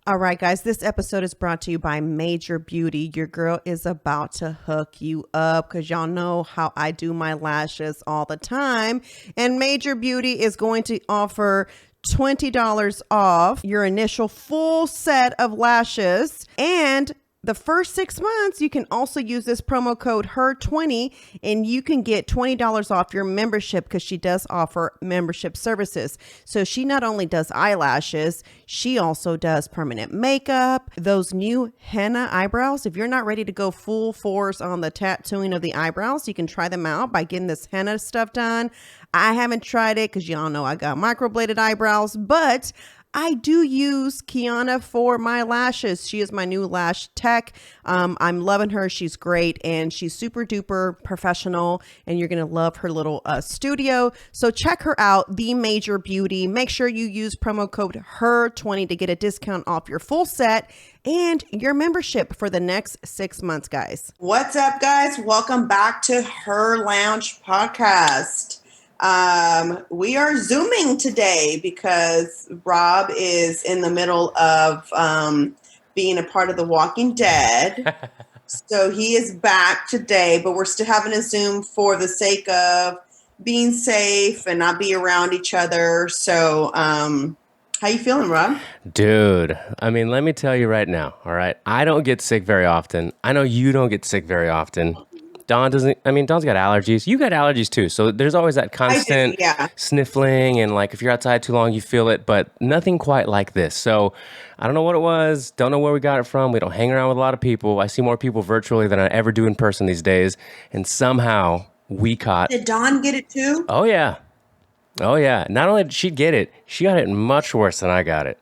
All right, guys, this episode is brought to you by Major Beauty. Your girl is about to hook you up because y'all know how I do my lashes all the time. And Major Beauty is going to offer $20 off your initial full set of lashes. And the first 6 months, you can also use this promo code HERR20 and you can get $20 off your membership because she does offer membership services. So she not only does eyelashes, she also does permanent makeup, those new henna eyebrows. If you're not ready to go full force on the tattooing of the eyebrows, you can try them out by getting this henna stuff done. I haven't tried it because y'all know I got microbladed eyebrows, but I do use Kiana for my lashes. She is my new lash tech. I'm loving her. She's great and she's super duper professional and you're going to love her little studio. So check her out, The Major Beauty. Make sure you use promo code HERR20 to get a discount off your full set and your membership for the next 6 months, guys. What's up, guys? Welcome back to Her Lounge Podcast. We are Zooming today because Rob is in the middle of being a part of The Walking Dead. So he is back today, but we're still having a Zoom for the sake of being safe and not be around each other. So how you feeling, Rob? Dude, I mean, let me tell you right now, all right? I don't get sick very often. I know you don't get sick very often. Dawn doesn't, I mean, Dawn's got allergies. You got allergies too. So there's always that constant sniffling and like if you're outside too long, you feel it, but nothing quite like this. So I don't know what it was. Don't know where we got it from. We don't hang around with a lot of people. I see more people virtually than I ever do in person these days. And somehow we caught. Did Dawn get it too? Oh, yeah. Oh, yeah. Not only did she get it, she got it much worse than I got it.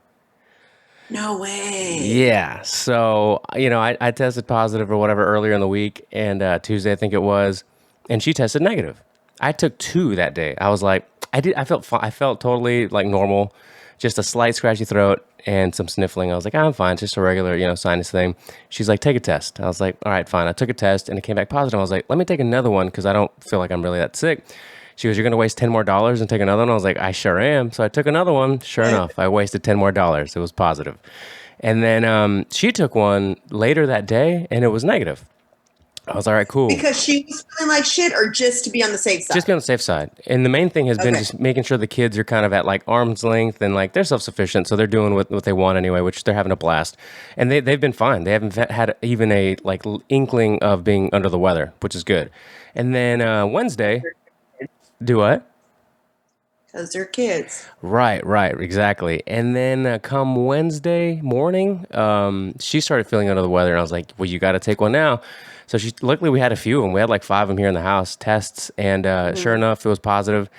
No way. Yeah. So, you know, I tested positive or whatever earlier in the week and Tuesday, I think it was, and she tested negative. I took 2 that day. I was like, I felt totally like normal, just a slight scratchy throat and some sniffling. I was like, I'm fine. It's just a regular, sinus thing. She's like, take a test. I was like, all right, fine. I took a test and it came back positive. I was like, let me take another one because I don't feel like I'm really that sick. She goes, you're going to waste $10 more and take another one? I was like, I sure am. So I took another one. Sure enough, I wasted $10 more. It was positive. And then she took one later that day and it was negative. I was all right, cool. Because she was feeling like shit or just to be on the safe side? Just be on the safe side. And the main thing has been just making sure the kids are kind of at like arm's length and like they're self-sufficient. So they're doing what they want anyway, which they're having a blast. And they've been fine. They haven't had even a like inkling of being under the weather, which is good. And then Wednesday... Do what? Because they're kids. Right, exactly. And then come Wednesday morning, she started feeling under the weather, and I was like, well, you got to take one now. So luckily we had a few of them. We had like 5 of them here in the house, tests, and sure enough, it was positive.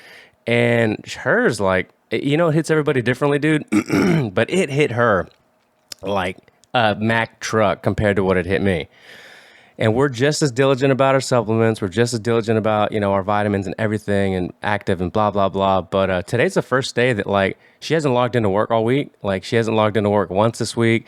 And hers, like, it hits everybody differently, dude, but it hit her like a Mack truck compared to what it hit me. And we're just as diligent about our supplements. We're just as diligent about, our vitamins and everything and active and blah, blah, blah. But today's the first day that, like, she hasn't logged into work all week. Like, she hasn't logged into work once this week.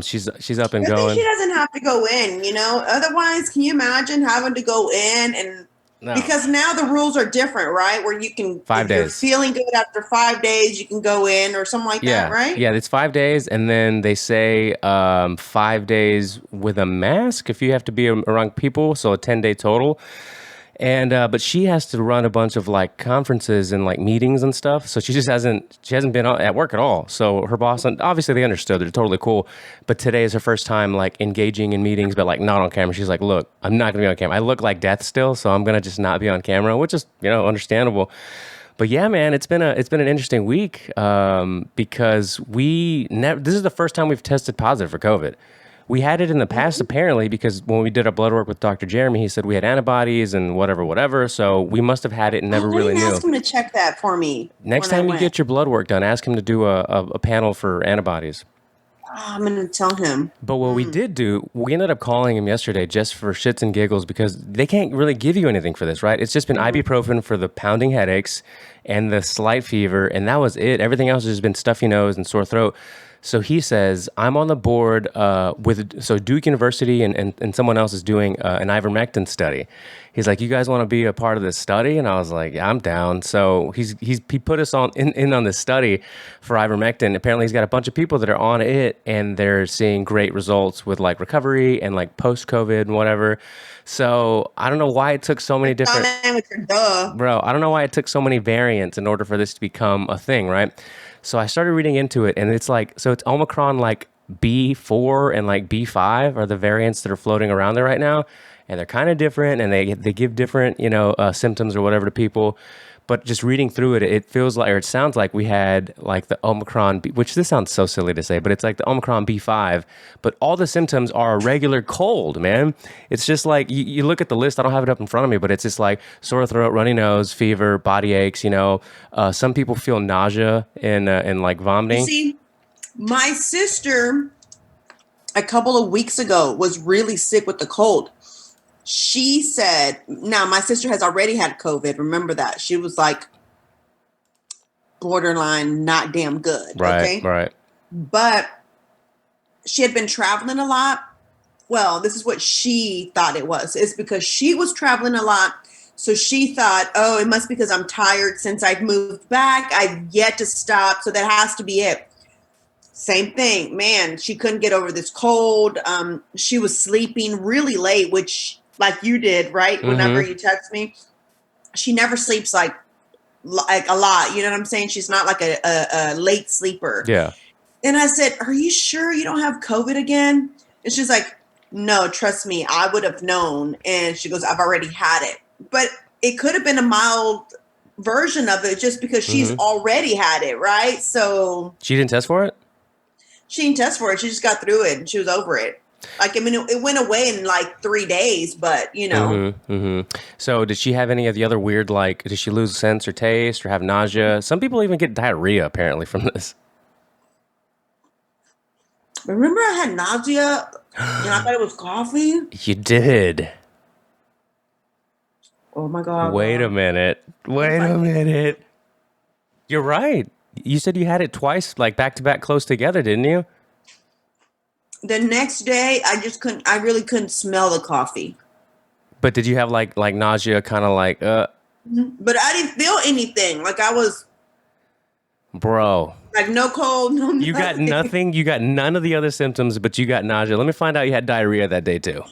She's up and going. She doesn't have to go in, Otherwise, can you imagine having to go in and... No. Because now the rules are different, right? Where you can, 5 days. You're feeling good after 5 days, you can go in or something like that, right? Yeah, it's 5 days, and then they say 5 days with a mask if you have to be around people, so a 10-day total. And but she has to run a bunch of like conferences and like meetings and stuff, so she hasn't been at work at all. So her boss, obviously they understood, they're totally cool. But today is her first time like engaging in meetings, but like not on camera. She's like, look, I'm not gonna be on camera. I look like death still, so I'm gonna just not be on camera, which is understandable. But yeah, man, it's been an interesting week because this is the first time we've tested positive for COVID. We had it in the past, apparently, because when we did our blood work with Dr. Jeremy, he said we had antibodies and whatever. So we must have had it and never really knew. Ask him to check that for me. Next time you get your blood work done, ask him to do a panel for antibodies. I'm going to tell him. But what we did do, we ended up calling him yesterday just for shits and giggles because they can't really give you anything for this, right? It's just been ibuprofen for the pounding headaches and the slight fever, and that was it. Everything else has just been stuffy nose and sore throat. So he says, I'm on the board so Duke University and someone else is doing an ivermectin study. He's like, you guys want to be a part of this study? And I was like, yeah, I'm down. So he put us in on this study for ivermectin. Apparently he's got a bunch of people that are on it and they're seeing great results with like recovery and like post-COVID and whatever. So I don't know why it took so many different... Bro, I don't know why it took so many variants in order for this to become a thing, right? So I started reading into it, and it's like, so it's Omicron like B4 and like B5 are the variants that are floating around there right now, and they're kind of different, and they give different, symptoms or whatever to people. But just reading through it, it feels like, or it sounds like we had like the Omicron, which this sounds so silly to say, but it's like the Omicron B5, but all the symptoms are a regular cold, man. It's just like, you look at the list, I don't have it up in front of me, but it's just like sore throat, runny nose, fever, body aches, some people feel nausea and like vomiting. You see, my sister a couple of weeks ago was really sick with the cold. She said, now my sister has already had COVID. Remember that. She was like borderline not damn good. Right, okay? Right. But she had been traveling a lot. Well, this is what she thought it was. It's because she was traveling a lot. So she thought, oh, it must be because I'm tired since I've moved back. I've yet to stop. So that has to be it. Same thing. Man, she couldn't get over this cold. She was sleeping really late, which... like you did, right? Whenever you text me, she never sleeps like a lot. You know what I'm saying? She's not like a late sleeper. Yeah. And I said, are you sure you don't have COVID again? And she's like, no, trust me, I would have known. And she goes, I've already had it. But it could have been a mild version of it just because she's already had it, right? So she didn't test for it? She didn't test for it. She just got through it and she was over it. Like, I mean, it went away in like 3 days, but So did she have any of the other weird, like, did she lose sense or taste or have nausea? Some people even get diarrhea apparently from this. Remember I had nausea and I thought it was coffee? You did. Oh my God. Wait a minute. You're right. You said you had it twice, like back to back close together, didn't you? The next day, I really couldn't smell the coffee. But did you have like nausea, kind of like, But I didn't feel anything. Like I was... Bro. Like no cold, no nothing. You got nothing? You got none of the other symptoms, but you got nausea. Let me find out you had diarrhea that day too.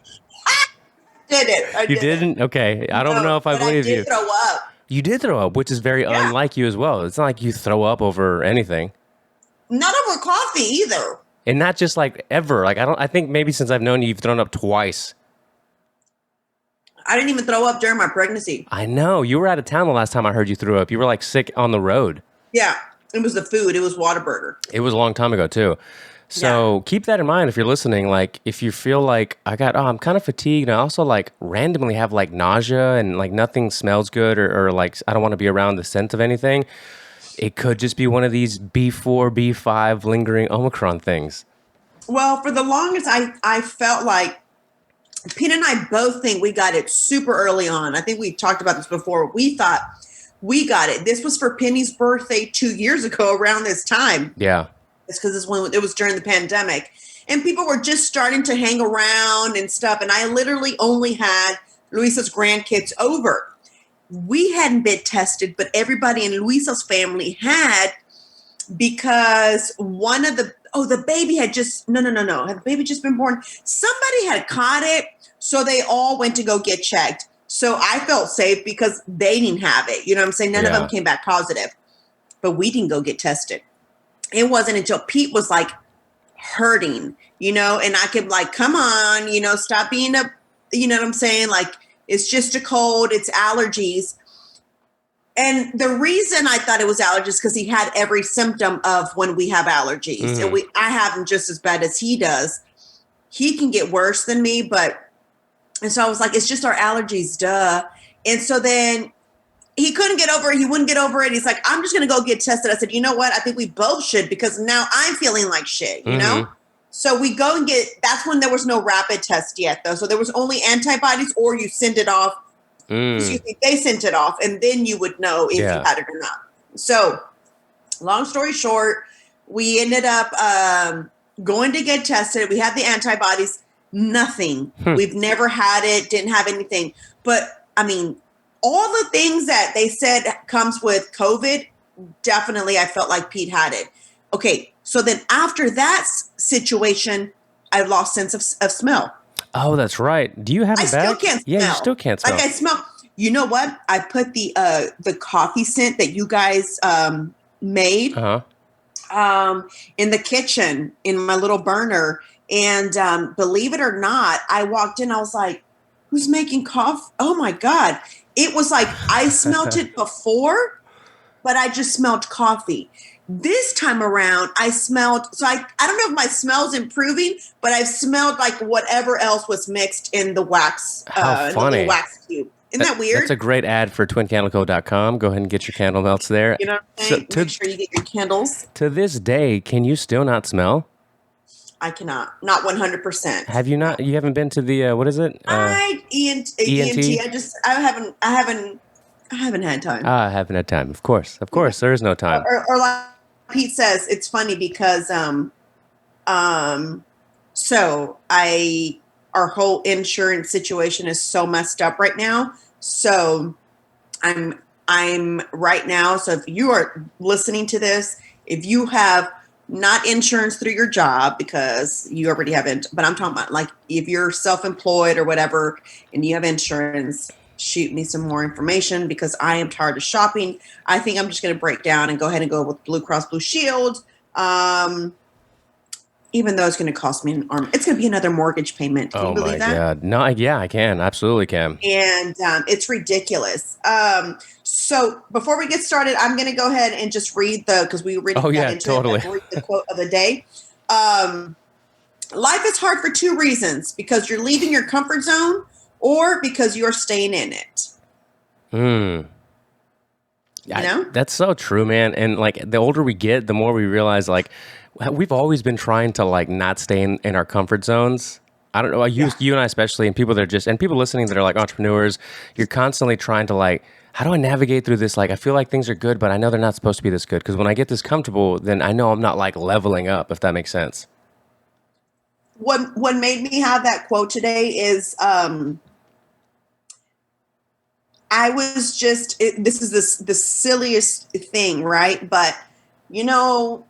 Did it. You didn't? Okay. I don't know if I believe you. I did throw up. You did throw up, which is very unlike you as well. It's not like you throw up over anything. Not over coffee either. And not just like ever. Like I think maybe since I've known you, you've thrown up twice. I didn't even throw up during my pregnancy. I know. You were out of town the last time I heard you threw up. You were like sick on the road. Yeah. It was the food. It was Whataburger. It was a long time ago too. So keep that in mind if you're listening. Like if you feel like I'm kind of fatigued. And I also like randomly have like nausea and like nothing smells good or like I don't want to be around the scent of anything. It could just be one of these B4, B5 lingering Omicron things. Well, for the longest, I felt like Pete and I both think we got it super early on. I think we talked about this before. We thought we got it. This was for Penny's birthday 2 years ago around this time. Yeah. It's because it was during the pandemic. And people were just starting to hang around and stuff. And I literally only had Luisa's grandkids over. We hadn't been tested, but everybody in Luisa's family had, because one of the baby had just, no. Had the baby just been born? Somebody had caught it. So they all went to go get checked. So I felt safe because they didn't have it. You know what I'm saying? None of them came back positive, but we didn't go get tested. It wasn't until Pete was like hurting, and I could like, come on, stop being you know what I'm saying? Like, it's just a cold, it's allergies. And the reason I thought it was allergies because he had every symptom of when we have allergies. Mm-hmm. And I have them just as bad as he does. He can get worse than me, and so I was like, it's just our allergies, duh. And so then he couldn't get over it. He wouldn't get over it. He's like, I'm just going to go get tested. I said, you know what? I think we both should, because now I'm feeling like shit, you know? So we go and that's when there was no rapid test yet, though. So there was only antibodies, or you send it off. Excuse me, they sent it off, and then you would know if you had it or not. So long story short, We ended up going to get tested. We had the antibodies. Nothing. We've never had it. Didn't have anything. But I mean, all the things that they said comes with COVID, definitely I felt like Pete had it. Okay, so then after that situation, I lost sense of smell. Oh, that's right. Do you have it back? I still can't smell. Yeah, you still can't smell. Like I smell. You know what? I put the coffee scent that you guys made in the kitchen in my little burner. And believe it or not, I walked in. I was like, who's making coffee? Oh, my God. It was like I smelled it before, but I just smelled coffee. This time around, I smelled, so I don't know if my smell's improving, but I've smelled like whatever else was mixed in the wax, How funny. the little wax cube. Isn't that weird? That's a great ad for twincandleco.com. Go ahead and get your candle melts there. You know what I'm saying? Make sure you get your candles. To this day, can you still not smell? I cannot. Not 100%. Have you not? You haven't been to the, what is it? ENT. I haven't had time. I haven't had time. Of course. There is no time. Or like Pete says, it's funny because so our whole insurance situation is so messed up right now. So I'm right now. So if you are listening to this, if you have not insurance through your job because you already have it, but I'm talking about like if you're self-employed or whatever and you have insurance, shoot me some more information because I am tired of shopping. I think I'm just going to break down and go ahead and go with Blue Cross Blue Shield. Even though it's going to cost me an arm, it's going to be another mortgage payment. Can you believe that? God. No, yeah, I can. Absolutely can. And it's ridiculous. So before we get started, I'm going to go ahead and just read because we already got into totally. it, read the quote of the day. Life is hard for two reasons: because you're leaving your comfort zone, or because you're staying in it. You know? That's so true, man. And like the older we get, the more we realize like we've always been trying to like not stay in our comfort zones. I don't know. You and I especially, and people that are and people listening that are like entrepreneurs, you're constantly trying to like, how do I navigate through this? Like, I feel like things are good, but I know they're not supposed to be this good. Because when I get this comfortable, then I know I'm not like leveling up, if that makes sense. What made me have that quote today is I was just, this is the silliest thing, right? But you know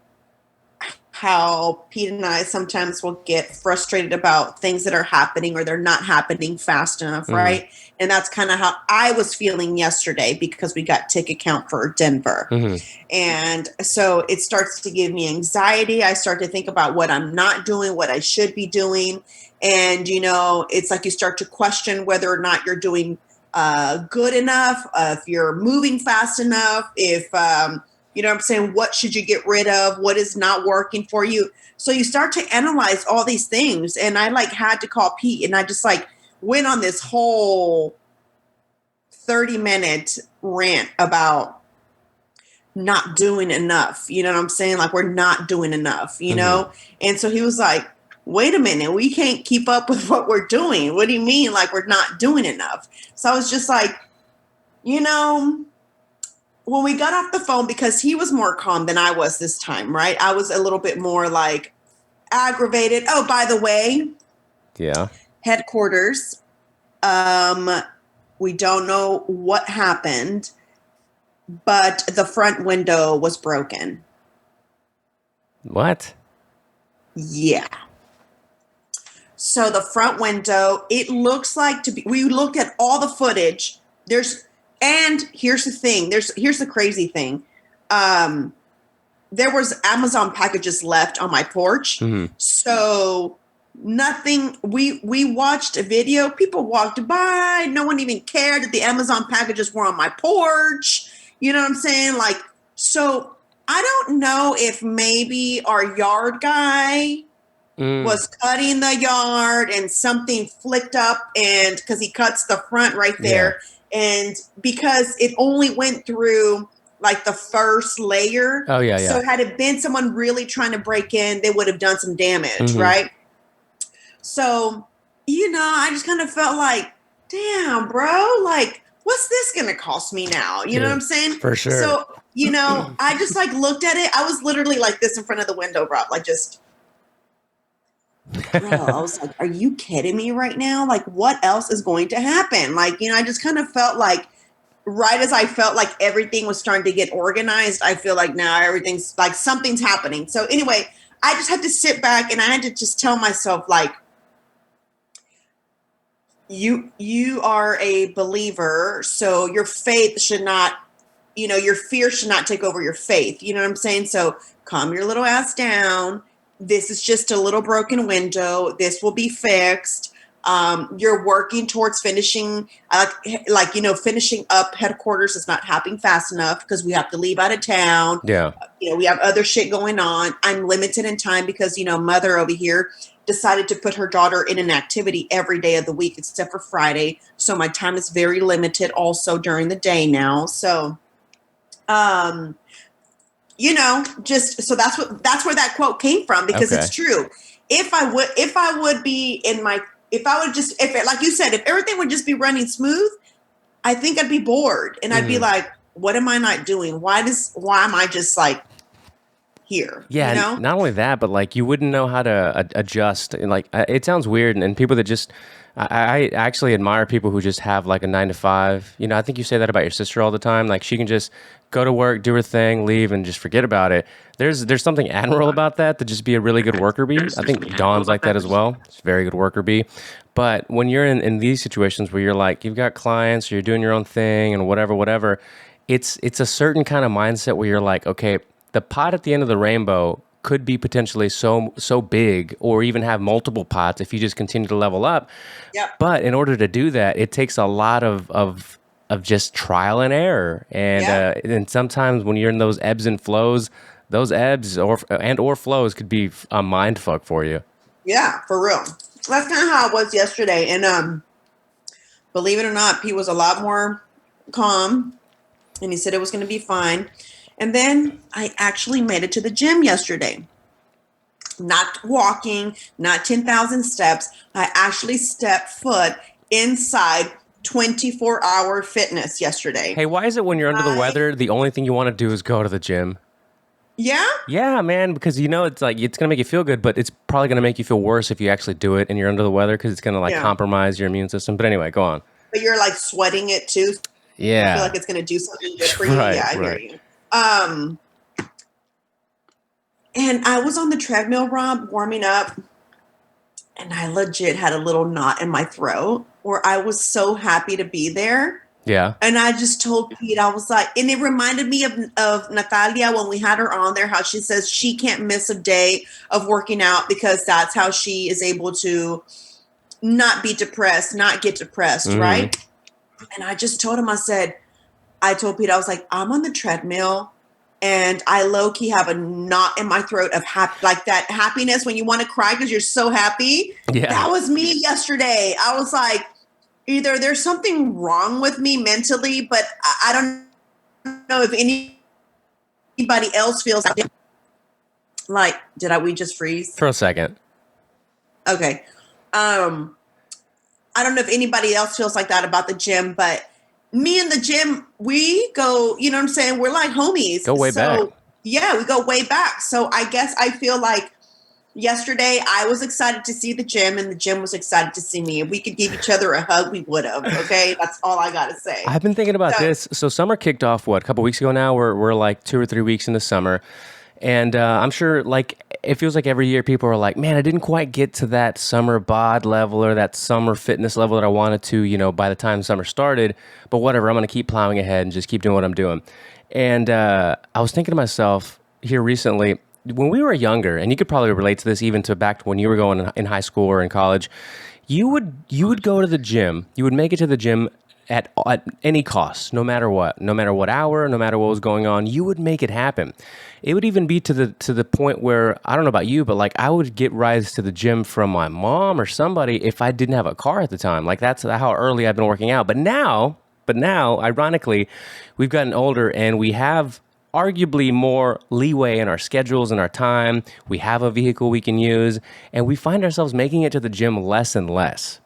how Pete and I sometimes will get frustrated about things that are happening or they're not happening fast enough, right? And that's kind of how I was feeling yesterday because we got ticket count for Denver. And so it starts to give me anxiety. I start to think about what I'm not doing, what I should be doing. And, you know, it's like you start to question whether or not you're doing good enough, if you're moving fast enough, if, you know what I'm saying, what should you get rid of, what is not working for you. So you start to analyze all these things. And I like had to call Pete and I just like went on this whole 30-minute rant about not doing enough. You know what I'm saying? Like we're not doing enough, you know? And so he was like, wait a minute, we can't keep up with what we're doing. What do you mean? Like we're not doing enough? So I was just like, you know, when we got off the phone, because he was more calm than I was this time, right? I was a little bit more like aggravated. Oh, by the way, headquarters, we don't know what happened, but the front window was broken. What? Yeah. So the front window, it looks like to be, we look at all the footage. And here's the thing. Here's the crazy thing. There was Amazon packages left on my porch. So nothing. We watched a video. People walked by. No one even cared that the Amazon packages were on my porch. You know what I'm saying? Like, so I don't know if maybe our yard guy was cutting the yard and something flicked up, and because he cuts the front right there. And because it only went through like the first layer. So had it been someone really trying to break in, they would have done some damage, right? So, you know, I just kind of felt like, damn, bro, like, what's this going to cost me now? You know what I'm saying? For sure. So, you know, I just like looked at it. I was literally like this in front of the window, Rob, like just, bro, I was like, are you kidding me right now? Like, what else is going to happen? Like, you know, I just kind of felt like, right as I felt like everything was starting to get organized, I feel like now everything's like something's happening. So anyway, I just had to sit back and I had to just tell myself, like, you are a believer, so your faith should not, you know, your fear should not take over your faith. You know what I'm saying? So calm your little ass down. This is just a little broken window. This will be fixed. You're working towards finishing, like, you know, finishing up headquarters is not happening fast enough because we have to leave out of town. Yeah. You know, we have other shit going on. I'm limited in time because, you know, mother over here decided to put her daughter in an activity every day of the week except for Friday. So my time is very limited also during the day now. So, you know, just, so that's where that quote came from, because it's true. If I would be in my, if it, like you said, if everything would just be running smooth, I think I'd be bored and I'd be like, what am I not doing? Why am I just like here? Yeah, you know? not only that, but like you wouldn't know how to adjust. And like it sounds weird, and people that just, I actually admire people who just have like a 9 to 5. You know, I think you say that about your sister all the time. Like she can just go to work, do her thing, leave, and just forget about it. There's something admirable about that, to just be a really good worker bee. I think Dawn's like that as well. She's a very good worker bee. But when you're in these situations where you're like, you've got clients, or you're doing your own thing, and whatever, it's a certain kind of mindset where you're like, okay, the pot at the end of the rainbow could be potentially so big, or even have multiple pots if you just continue to level up. Yep. But in order to do that, it takes a lot of just trial and error. And and sometimes when you're in those ebbs and flows, those ebbs or flows could be a mind fuck for you. Yeah, for real. That's kind of how it was yesterday. And believe it or not, Pete was a lot more calm, and he said it was going to be fine. And then I actually made it to the gym yesterday. Not walking, not 10,000 steps. I actually stepped foot inside 24-hour fitness yesterday. Hey, why is it when you're under the weather, the only thing you want to do is go to the gym? Yeah? Yeah, man, because you know it's like it's going to make you feel good, but it's probably going to make you feel worse if you actually do it and you're under the weather, because it's going to like compromise your immune system. But anyway, go on. But you're like sweating it too. Yeah. I feel like it's going to do something good for you. Yeah, I hear you. And I was on the treadmill, Rob, warming up, and I legit had a little knot in my throat where I was so happy to be there. Yeah. And I just told Pete, I was like, and it reminded me of Natalia when we had her on there, how she says she can't miss a day of working out because that's how she is able to not be depressed, not get depressed, right? And I just told him, I told Pete, I was like, I'm on the treadmill and I low-key have a knot in my throat of like that happiness when you want to cry because you're so happy. Yeah. That was me yesterday. I was like, either there's something wrong with me mentally, but I don't know if anybody else feels like, we just freeze? For a second. Okay. I don't know if anybody else feels like that about the gym, but me and the gym, we go, you know what I'm saying? We're like homies. Go way back. Yeah, we go way back. So I guess I feel like yesterday I was excited to see the gym and the gym was excited to see me. If we could give each other a hug, we would have. Okay. That's all I got to say. I've been thinking about this. So summer kicked off, a couple weeks ago now? We're like 2 or 3 weeks into summer. And I'm sure, like, it feels like every year people are like, man, I didn't quite get to that summer bod level or that summer fitness level that I wanted to, you know, by the time summer started. But whatever, I'm going to keep plowing ahead and just keep doing what I'm doing. And I was thinking to myself here recently, when we were younger, and you could probably relate to this even to back to when you were going in high school or in college, you would go to the gym. You would make it to the gym at any cost, no matter what hour, no matter what was going on, you would make it happen. It would even be to the point where, I don't know about you, but like I would get rides to the gym from my mom or somebody if I didn't have a car at the time. Like that's how early I've been working out. But now, ironically, we've gotten older and we have arguably more leeway in our schedules and our time. We have a vehicle we can use, and we find ourselves making it to the gym less and less.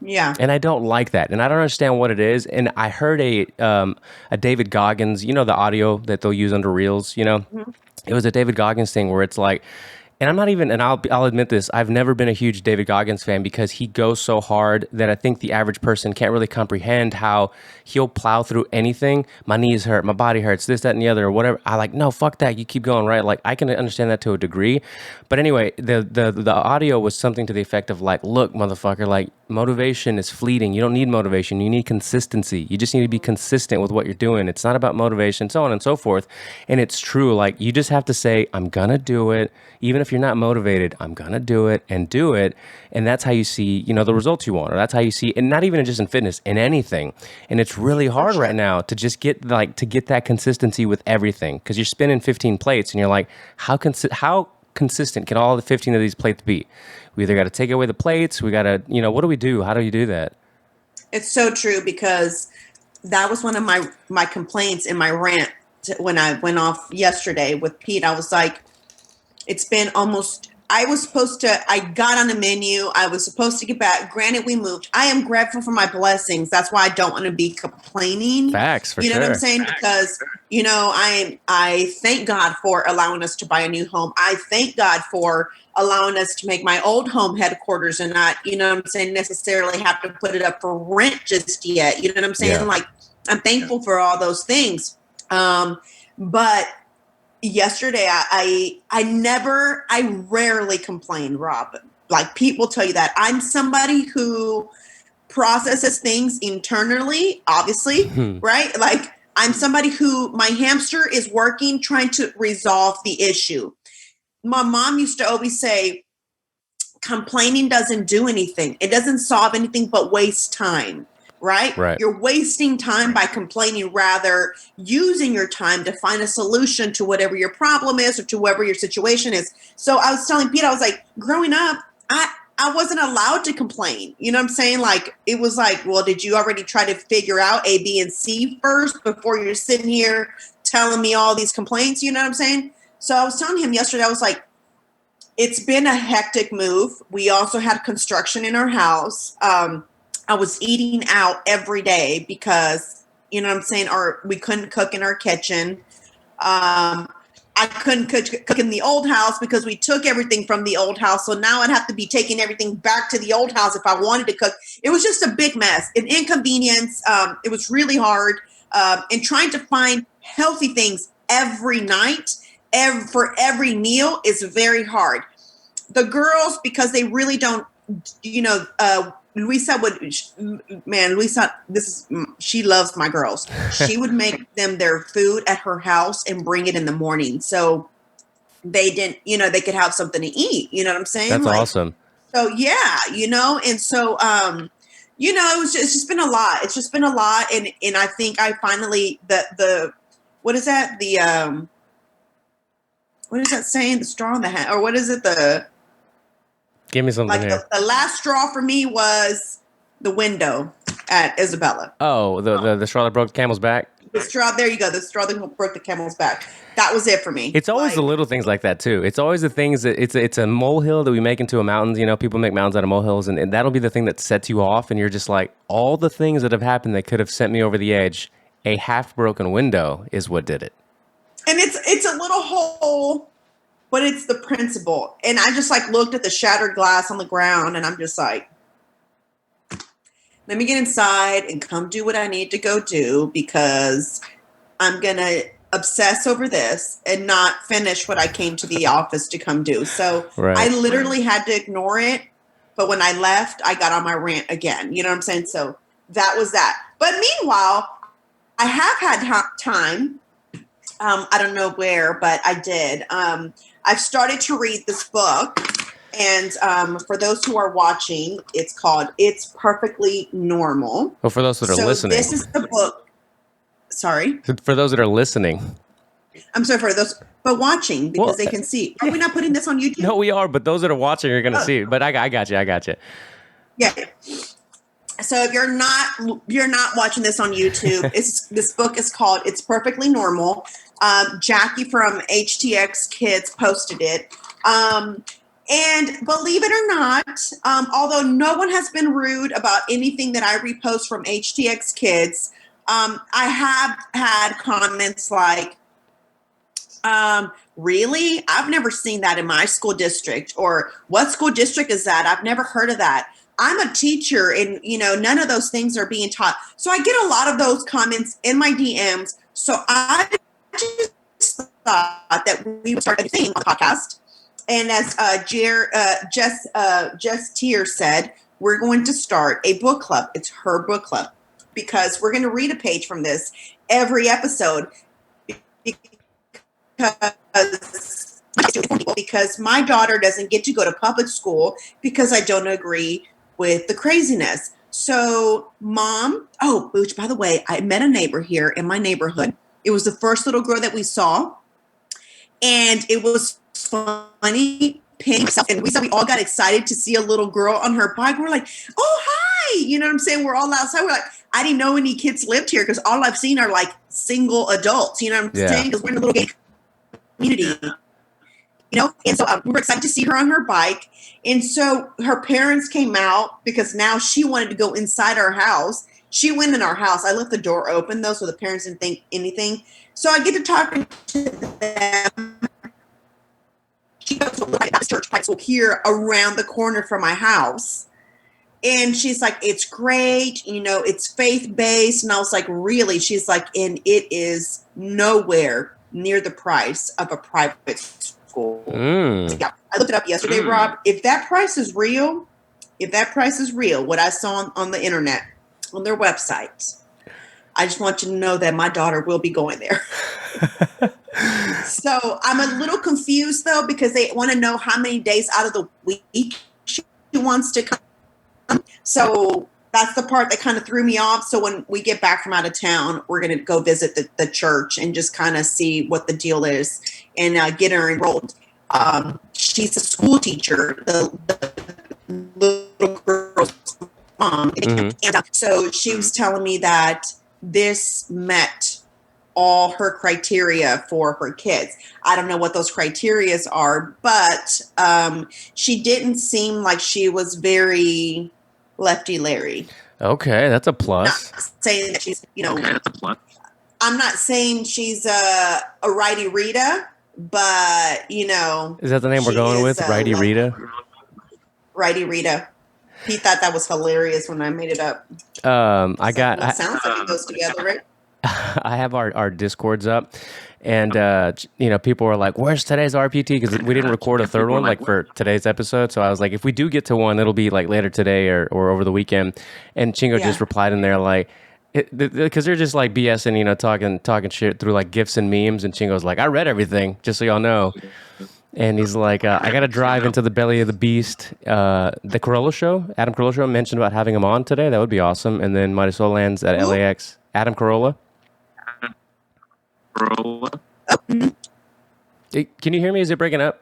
Yeah. And I don't like that, and I don't understand what it is. And I heard a David Goggins, you know, the audio that they'll use under Reels, you know, Mhm. it was a David Goggins thing where it's like, and I'm not even, and I'll admit this, I've never been a huge David Goggins fan because he goes so hard that I think the average person can't really comprehend how he'll plow through anything. My knees hurt, my body hurts, this, that, and the other, or whatever. I like, no, fuck that. You keep going, right? Like, I can understand that to a degree. But anyway, the audio was something to the effect of like, look, motherfucker, like, motivation is fleeting. You don't need motivation. You need consistency. You just need to be consistent with what you're doing. It's not about motivation, so on and so forth. And it's true. Like, you just have to say, I'm going to do it. Even if you're not motivated, I'm going to do it and do it. And that's how you see, you know, the results you want, or that's how you see, and not even just in fitness, in anything. And it's really hard right now to just get that consistency with everything, because you're spinning 15 plates and you're like, how consistent can all the 15 of these plates be? We either got to take away the plates, we got to, you know, what do we do? How do you do that? It's so true, because that was one of my complaints in my rant when I went off yesterday with Pete. I was like, it's been almost, I got on the menu. I was supposed to get back. Granted, we moved. I am grateful for my blessings. That's why I don't want to be complaining. Facts, for You know sure. what I'm saying? Because, you know, I thank God for allowing us to buy a new home. I thank God for allowing us to make my old home headquarters and not, you know what I'm saying, necessarily have to put it up for rent just yet. You know what I'm saying? Yeah. Like, I'm thankful for all those things. But yesterday I rarely complain, Rob. Like, people tell you that I'm somebody who processes things internally, obviously, right? Like, I'm somebody who, my hamster is working trying to resolve the issue. My mom used to always say, complaining doesn't do anything. It doesn't solve anything but waste time. Right? You're wasting time by complaining, rather using your time to find a solution to whatever your problem is or to whatever your situation is. So I was telling Pete, I was like, growing up, I wasn't allowed to complain. You know what I'm saying? Like, it was like, well, did you already try to figure out A, B, and C first before you're sitting here telling me all these complaints? You know what I'm saying? So I was telling him yesterday, I was like, it's been a hectic move. We also had construction in our house. I was eating out every day because, you know what I'm saying, we couldn't cook in our kitchen. I couldn't cook in the old house because we took everything from the old house. So now I'd have to be taking everything back to the old house if I wanted to cook. It was just a big mess, an inconvenience. It was really hard. And trying to find healthy things every night, for every meal, is very hard. The girls, because they really don't, you know, Luisa, she loves my girls. She would make them their food at her house and bring it in the morning. So they didn't, you know, they could have something to eat. You know what I'm saying? That's awesome. So yeah, you know, and so, you know, it's just been a lot. It's just been a lot. And I think I finally, what is that? What is that saying? The straw in the hat, or what is it? Give me something here. The last straw for me was the window at Isabella. Oh, the straw that broke the camel's back? The straw, there you go. The straw that broke the camel's back. That was it for me. It's always the little things like that, too. It's always the things that it's a molehill that we make into a mountain. You know, people make mountains out of molehills, and that'll be the thing that sets you off, and you're just like, all the things that have happened that could have sent me over the edge, a half-broken window is what did it. And it's a little hole, but it's the principle. And I just, like, looked at the shattered glass on the ground, and I'm just like, let me get inside and come do what I need to go do, because I'm going to obsess over this and not finish what I came to the office to come do. So I literally had to ignore it. But when I left, I got on my rant again. You know what I'm saying? So that was that. But meanwhile, I have had time. I don't know where, but I did. I've started to read this book. And for those who are watching, it's called It's Perfectly Normal. Well, for those that are listening. This is the book. Sorry? For those that are listening. I'm sorry for those, but watching, because they can see. Are we not putting this on YouTube? No, we are, but those that are watching are going to see it. But I got you. Yeah. So if you're not watching this on YouTube, this book is called It's Perfectly Normal. Jackie from HTX Kids posted it. And believe it or not, although no one has been rude about anything that I repost from HTX Kids, I have had comments like, really? I've never seen that in my school district. Or what school district is that? I've never heard of that. I'm a teacher and, none of those things are being taught. So I get a lot of those comments in my DMs. So I just thought that we would start a thing on the podcast. And as Jess Tier said, we're going to start a book club. It's her book club because we're going to read a page from this every episode because my daughter doesn't get to go to public school because I don't agree with the craziness. So, Mom, which by the way, I met a neighbor here in my neighborhood. It was the first little girl that we saw. And it was funny, and we all got excited to see a little girl on her bike. We're like, oh, hi. You know what I'm saying? We're all outside. We're like, I didn't know any kids lived here because all I've seen are like single adults. You know what I'm saying? Because we're in a little gay community. And so we were excited to see her on her bike. And so her parents came out because now she wanted to go inside our house. She went in our house. I left the door open, though, so the parents didn't think anything. So I get to talking to them. She goes to a church high school here around the corner from my house. And she's like, it's great. It's faith-based. And I was like, really? She's like, and it is nowhere near the price of a private school. Yeah, I looked it up yesterday, Rob. If that price is real, what I saw on the internet, on their website, I just want you to know that my daughter will be going there. So I'm a little confused, though, because they want to know how many days out of the week she wants to come. So that's the part that kind of threw me off. So when we get back from out of town, we're going to go visit the church and just kind of see what the deal is and get her enrolled. She's a school teacher, the little girl's mom. And so she was telling me that this met all her criteria for her kids. I don't know what those criterias are, but she didn't seem like she was very lefty Larry. Okay, that's a plus. Not saying that she's, I'm not saying she's a righty Rita, but Is that the name we're going with? Righty Rita? Righty Rita. He thought that was hilarious when I made it up. Sounds like it goes together, right? I have our Discords up, and people were like, "Where's today's RPT?" Because we didn't record a third one for today's episode. So I was like, if we do get to one, it'll be like later today or over the weekend. And Chingo just replied in there like, because they're just like BSing, talking shit through like GIFs and memes. And Chingo's like, I read everything, just so y'all know. And he's like, I got to drive into the belly of the beast. The Corolla show, Adam Carolla show, mentioned about having him on today. That would be awesome. And then Marisol lands at LAX. Adam Carolla. Can you hear me? Is it breaking up?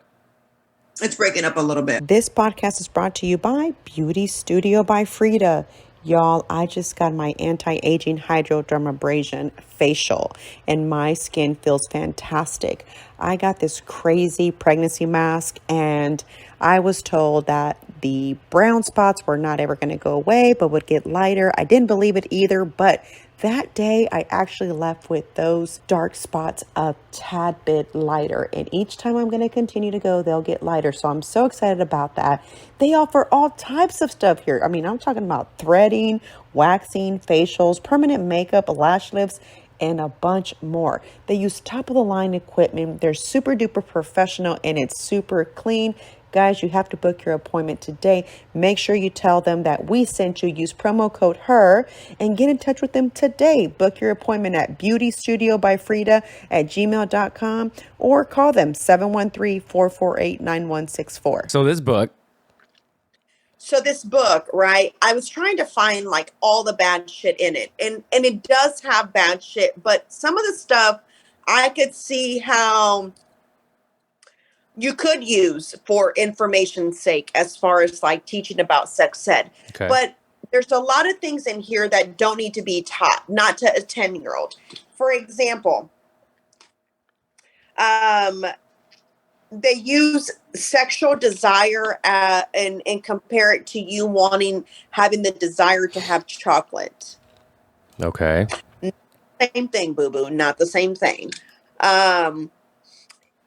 It's breaking up a little bit. This podcast is brought to you by Beauty Studio by Frida. Y'all, I just got my anti-aging hydrodermabrasion facial and my skin feels fantastic. I got this crazy pregnancy mask and I was told that the brown spots were not ever going to go away but would get lighter. I didn't believe it either, but that day, I actually left with those dark spots a tad bit lighter. And each time I'm going to continue to go, they'll get lighter. So I'm so excited about that. They offer all types of stuff here. I mean, I'm talking about threading, waxing, facials, permanent makeup, lash lifts, and a bunch more. They use top of the line equipment. They're super duper professional and it's super clean. Guys, you have to book your appointment today. Make sure you tell them that we sent you. Use promo code HERR and get in touch with them today. Book your appointment at beautystudiobyfrida@gmail.com or call them 713-448-9164. So this book, right? I was trying to find like all the bad shit in it. And it does have bad shit, but some of the stuff I could see how you could use for information's sake as far as like teaching about sex ed. Okay. But there's a lot of things in here that don't need to be taught, not to a 10-year-old. For example, they use sexual desire and compare it to you having the desire to have chocolate. Okay. Same thing, boo boo, not the same thing. Um,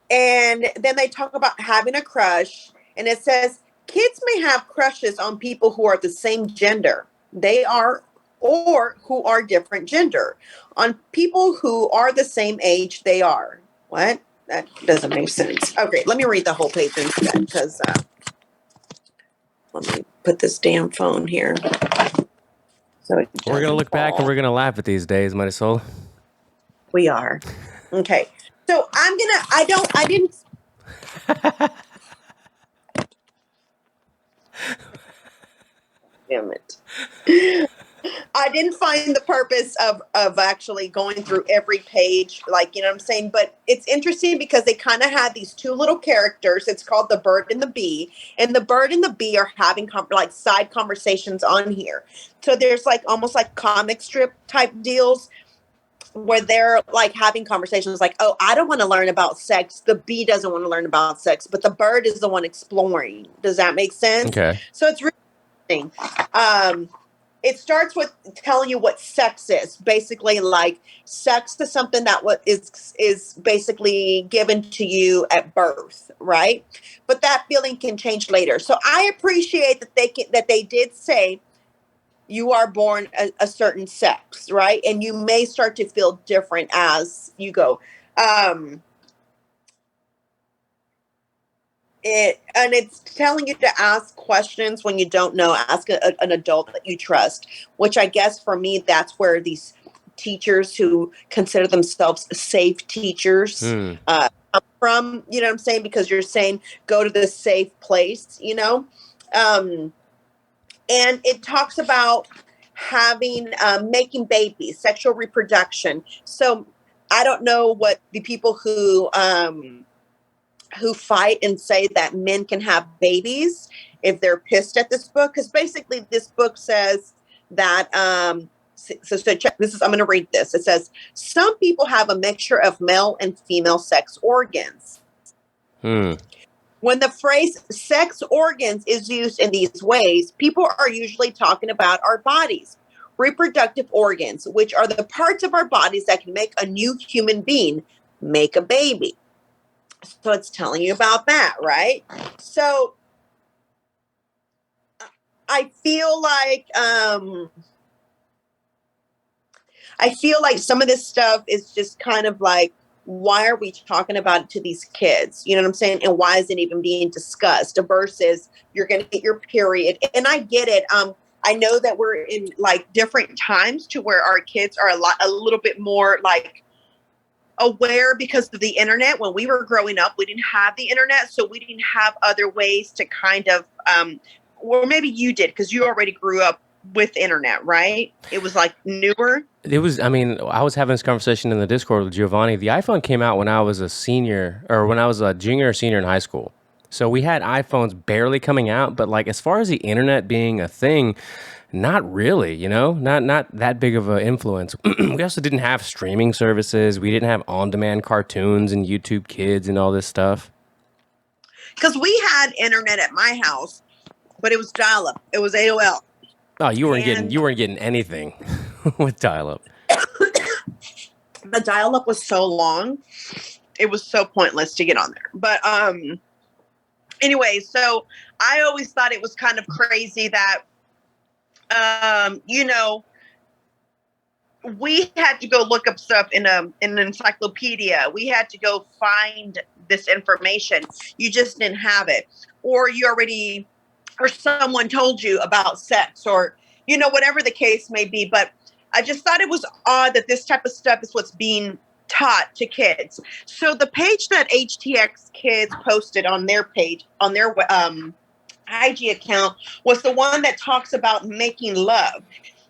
and then they talk about having a crush, and it says kids may have crushes on people who are the same gender. They are, or who are different gender. On people who are the same age, they are. What? That doesn't make sense. Okay, let me read the whole page instead, because let me put this damn phone here. So We're gonna look back and we're gonna laugh at these days, Marisol. We are. Okay. So I didn't. Damn it. I didn't find the purpose of actually going through every page, like, you know what I'm saying? But it's interesting because they kind of had these two little characters. It's called the bird and the bee. And the bird and the bee are having like side conversations on here. So there's like almost like comic strip type deals where they're like having conversations like, oh, I don't want to learn about sex. The bee doesn't want to learn about sex, but the bird is the one exploring. Does that make sense? Okay. So it's really interesting. It starts with telling you what sex is. Basically, like sex is something that is basically given to you at birth, right? But that feeling can change later. So I appreciate that they did say you are born a certain sex, right? And you may start to feel different as you go. It's telling you to ask questions when you don't know. Ask an adult that you trust, which I guess for me, that's where these teachers who consider themselves safe teachers come from. You know what I'm saying? Because you're saying go to the safe place, you know? And it talks about having making babies, sexual reproduction. So I don't know what the people who fight and say that men can have babies if they're pissed at this book, because basically this book says that so check this is I'm going to read this. It says some people have a mixture of male and female sex organs. When the phrase sex organs is used in these ways, people are usually talking about our bodies. Reproductive organs, which are the parts of our bodies that can make a new human being, make a baby. So it's telling you about that, right? So I feel like some of this stuff is just kind of like, why are we talking about it to these kids? You know what I'm saying? And why is it even being discussed versus you're going to get your period? And I get it. I know that we're in like different times to where our kids are a little bit more like aware because of the internet. When we were growing up, we didn't have the internet, so we didn't have other ways to kind of, or maybe you did because you already grew up with internet, right? It was like newer. It was, I mean, I was having this conversation in the Discord with Giovanni. The iPhone came out when I was a senior, or when I was a junior or senior in high school. So we had iPhones barely coming out, but like as far as the internet being a thing, not really, you know, not that big of an influence. We also didn't have streaming services. We didn't have on-demand cartoons and YouTube Kids and all this stuff. Because we had internet at my house, but it was dial-up. It was AOL. Oh, you weren't getting anything with dial-up. The dial-up was so long, it was so pointless to get on there. But anyway, so I always thought it was kind of crazy that you know, we had to go look up stuff in an encyclopedia. We had to go find this information. You just didn't have it, or someone told you about sex, or you know, whatever the case may be. But I just thought it was odd that this type of stuff is what's being taught to kids. So the page that HTX Kids posted on their page, on their IG account, was the one that talks about making love.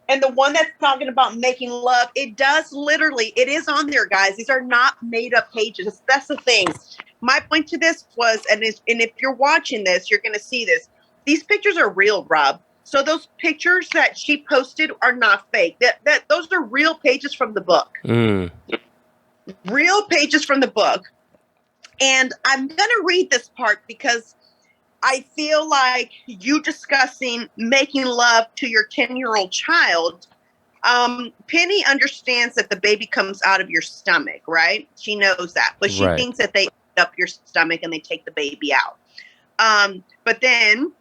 And the one that's talking about making love, it is on there, guys. These are not made up pages. That's the thing. My point to this was, and if you're watching this, you're going to see this. These pictures are real, Rob. So those pictures that she posted are not fake. Those are real pages from the book. Real pages from the book. And I'm going to read this part because I feel like you discussing making love to your 10-year-old child. Penny understands that the baby comes out of your stomach, right? She knows that, but she Right. thinks that they open up your stomach and they take the baby out. But then,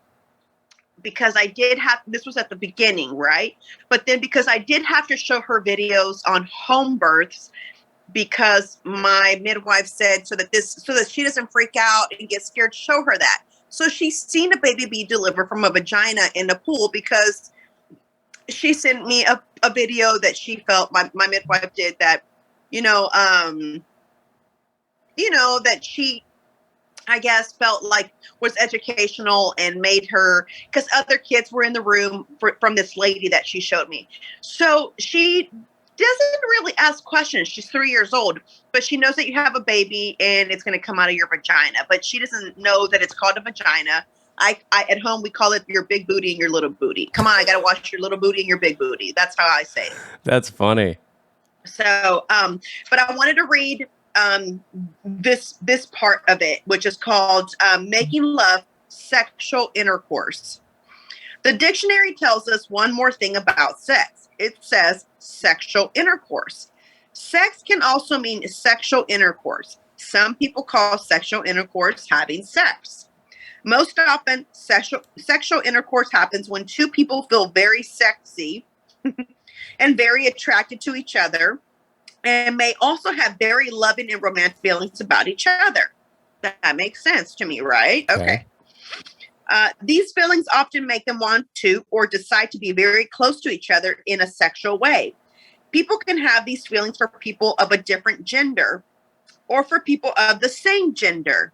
because I did have, this was at the beginning, right? But then because I did have to show her videos on home births, because my midwife said so that she doesn't freak out and get scared, show her that. So she's seen a baby be delivered from a vagina in a pool because she sent me a video that she felt my midwife did that, that she, I guess, felt like was educational and made her, because other kids were in the room from this lady that she showed me. So she doesn't really ask questions. She's 3 years old, but she knows that you have a baby and it's going to come out of your vagina, but she doesn't know that it's called a vagina. I at home, we call it your big booty and your little booty. Come on, I got to wash your little booty and your big booty. That's how I say it. That's funny. So, but I wanted to read this part of it, which is called Making Love Sexual Intercourse. The dictionary tells us one more thing about sex. It says sexual intercourse. Sex can also mean sexual intercourse. Some people call sexual intercourse having sex. Most often, sexual intercourse happens when two people feel very sexy and very attracted to each other, and may also have very loving and romantic feelings about each other. That makes sense to me, right? Okay. These feelings often make them want to or decide to be very close to each other in a sexual way. People can have these feelings for people of a different gender, or for people of the same gender,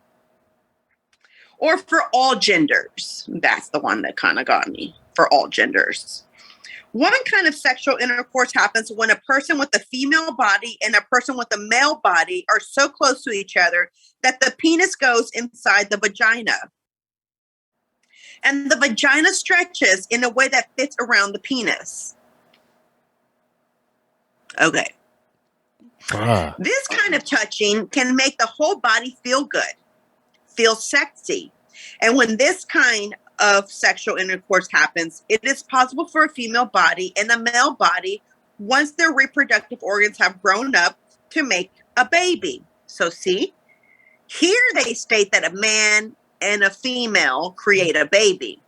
or for all genders. That's the one that kind of got me, for all genders. One kind of sexual intercourse happens when a person with a female body and a person with a male body are so close to each other that the penis goes inside the vagina. And the vagina stretches in a way that fits around the penis. Okay. This kind of touching can make the whole body feel good, feel sexy. And when this kind of sexual intercourse happens, it is possible for a female body and a male body, once their reproductive organs have grown up, to make a baby. So see, here they state that a man and a female create a baby.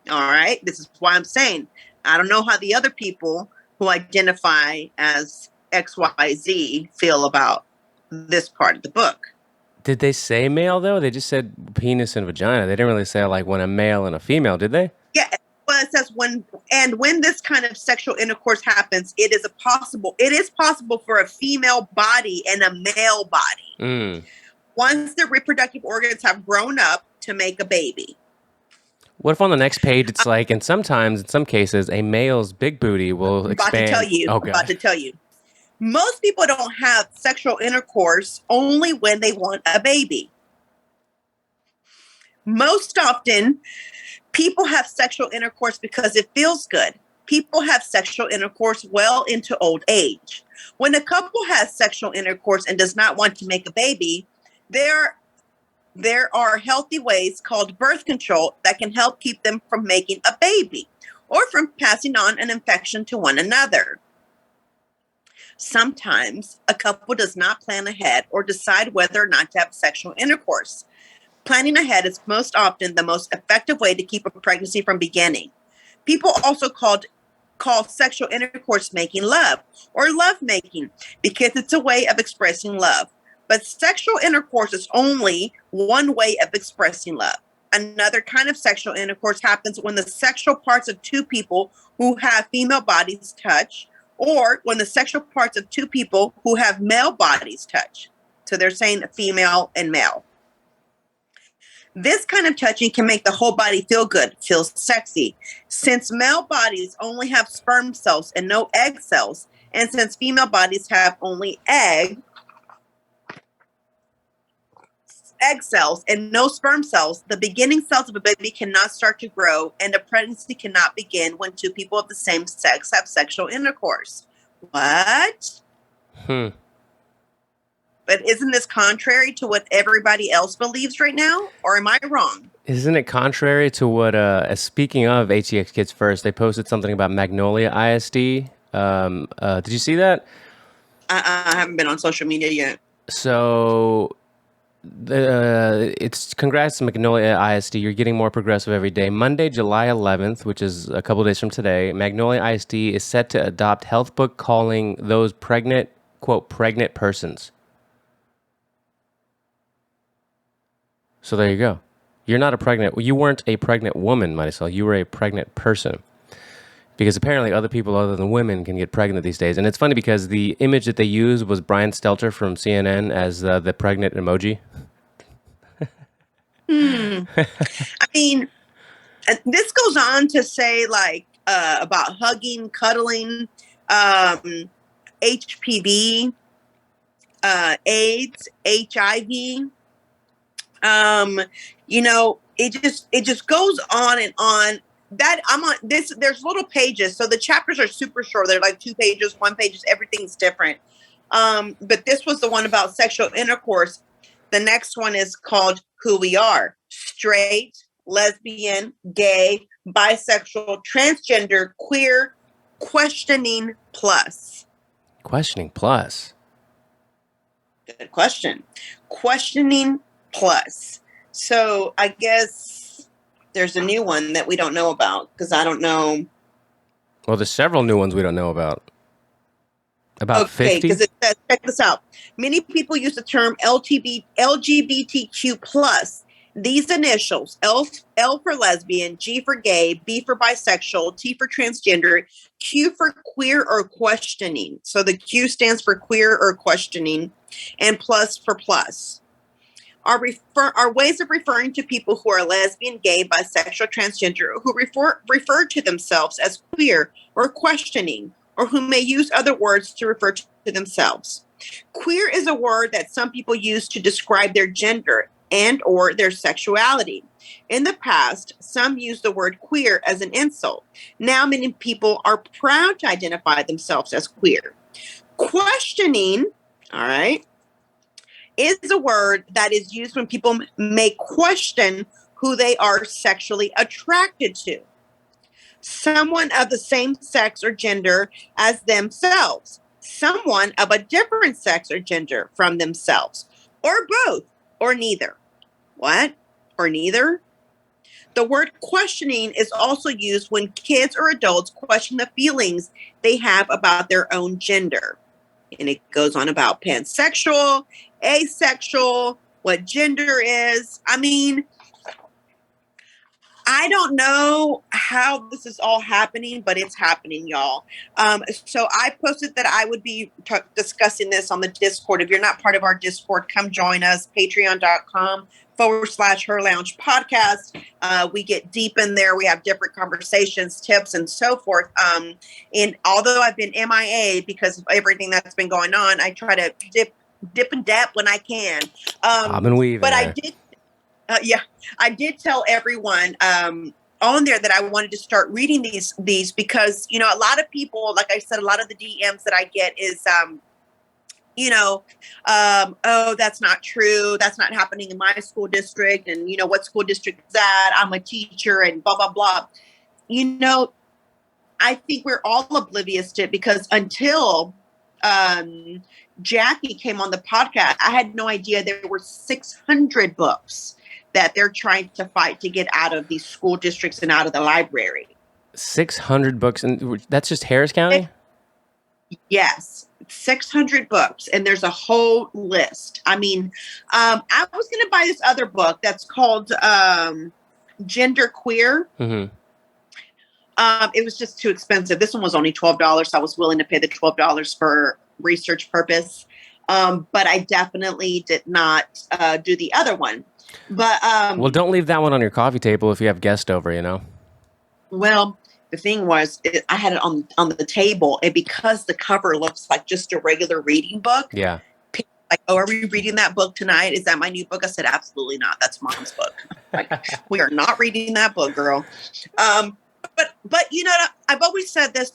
All right. This is why I'm saying, I don't know how the other people who identify as XYZ feel about this part of the book. Did they say male, though? They just said penis and vagina. They didn't really say, like, when a male and a female, did they? Yeah. Well, it says when this kind of sexual intercourse happens, it is possible for a female body and a male body, once their reproductive organs have grown up, to make a baby. What if on the next page it's like, and sometimes, in some cases, a male's big booty will expand? About to tell you. Most people don't have sexual intercourse only when they want a baby. Most often, people have sexual intercourse because it feels good. People have sexual intercourse well into old age. When a couple has sexual intercourse and does not want to make a baby, there are healthy ways called birth control that can help keep them from making a baby or from passing on an infection to one another. Sometimes a couple does not plan ahead or decide whether or not to have sexual intercourse. Planning ahead is most often the most effective way to keep a pregnancy from beginning. People also call sexual intercourse making love or love making because it's a way of expressing love. But sexual intercourse is only one way of expressing love. Another kind of sexual intercourse happens when the sexual parts of two people who have female bodies touch, or when the sexual parts of two people who have male bodies touch. So they're saying female and male. This kind of touching can make the whole body feel good, feel sexy. Since male bodies only have sperm cells and no egg cells, and since female bodies have only egg cells and no sperm cells, the beginning cells of a baby cannot start to grow, and a pregnancy cannot begin when two people of the same sex have sexual intercourse. What? But isn't this contrary to what everybody else believes right now? Or am I wrong? Isn't it contrary to what, speaking of HEX Kids First, they posted something about Magnolia ISD. Did you see that? I haven't been on social media yet. So it's congrats to Magnolia ISD. You're getting more progressive every day. Monday, July 11th, which is a couple days from today, Magnolia ISD is set to adopt health book calling those pregnant, quote, pregnant persons. So there you go. You're not a pregnant. You weren't a pregnant woman, Marisol. You were a pregnant person. Because apparently other people other than women can get pregnant these days. And it's funny because the image that they used was Brian Stelter from CNN as the pregnant emoji. I mean, this goes on to say like about hugging, cuddling, HPV, AIDS, HIV. You know, it just goes on and on. That I'm on this. There's little pages, so the chapters are super short. They're like 2 pages, 1 page. Everything's different. But this was the one about sexual intercourse. The next one is called "Who We Are: Straight, Lesbian, Gay, Bisexual, Transgender, Queer, Questioning Plus." Questioning plus. Good question. Questioning Plus. So I guess there's a new one that we don't know about because I don't know. Well, there's several new ones we don't know about. About Okay, 50? because it says, check this out. Many people use the term LGBTQ plus. These initials, L for lesbian, G for gay, B for bisexual, T for transgender, Q for queer or questioning. So the Q stands for queer or questioning, and plus for plus. Are ways of referring to people who are lesbian, gay, bisexual, transgender, who refer to themselves as queer or questioning, or who may use other words to refer to themselves. Queer is a word that some people use to describe their gender and or their sexuality. In the past, some used the word queer as an insult. Now many people are proud to identify themselves as queer. Questioning, all right, is a word that is used when people may question who they are sexually attracted to. Someone of the same sex or gender as themselves. Someone of a different sex or gender from themselves. Or both, or neither. What? Or neither? The word questioning is also used when kids or adults question the feelings they have about their own gender. And it goes on about pansexual, asexual, what gender is. I mean, I don't know how this is all happening, but it's happening, y'all. So I posted that I would be discussing this on the Discord. If you're not part of our Discord, come join us, patreon.com/HERR Lounge podcast. We get deep in there. We have different conversations, tips, and so forth. And although I've been MIA because of everything that's been going on, I try to dip and dap when I can. Bob and weave. But I did. I did tell everyone on there that I wanted to start reading these because, you know, a lot of people, like I said, a lot of the DMs that I get is, oh, that's not true. That's not happening in my school district. And, you know, what school district is that? I'm a teacher and blah, blah, blah. You know, I think we're all oblivious to it because until Jackie came on the podcast, I had no idea there were 600 books that they're trying to fight to get out of these school districts and out of the library. 600 books, and that's just Harris County? Yes, 600 books, and there's a whole list. I mean, I was going to buy this other book that's called Gender Queer. Mm-hmm. It was just too expensive. This one was only $12, so I was willing to pay the $12 for research purpose. But I definitely did not do the other one. But well, don't leave that one on your coffee table if you have guests over, you know. Well, the thing was, I had it on the table, and because the cover looks like just a regular reading book. Yeah. Like, oh, are we reading that book tonight? Is that my new book? I said, absolutely not. That's Mom's book. Like, we are not reading that book, girl. but you know, I've always said this,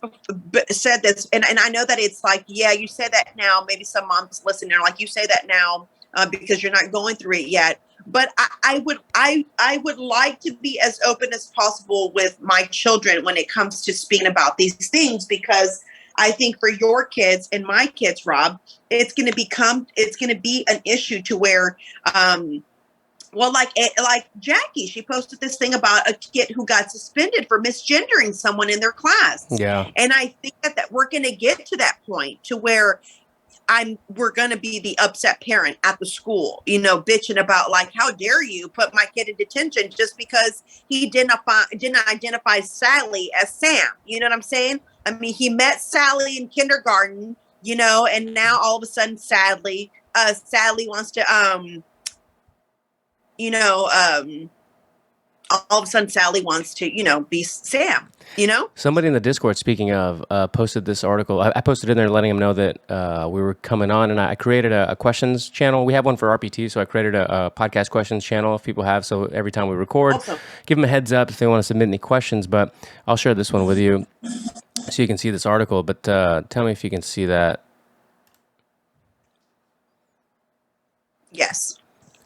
and I know that it's like, yeah, you say that now. Maybe some moms listening are like, you say that now because you're not going through it yet. But I would like to be as open as possible with my children when it comes to speaking about these things, because I think for your kids and my kids, Rob, it's going to be an issue to where, well, like Jackie, she posted this thing about a kid who got suspended for misgendering someone in their class. Yeah. And I think that we're going to get to that point to where we're going to be the upset parent at the school, you know, bitching about like, how dare you put my kid in detention just because he didn't identify Sally as Sam. You know what I'm saying? I mean, he met Sally in kindergarten, you know, and now all of a sudden, Sally wants to, you know, all of a sudden Sally wants to, you know, be Sam, you know? Somebody in the Discord, speaking of, posted this article. I posted in there letting them know that we were coming on, and I created a questions channel. We have one for RPT, so I created a podcast questions channel if people have. So every time we record, Awesome. give them a heads up if they want to submit any questions. But I'll share this one with you so you can see this article. But tell me if you can see that. Yes.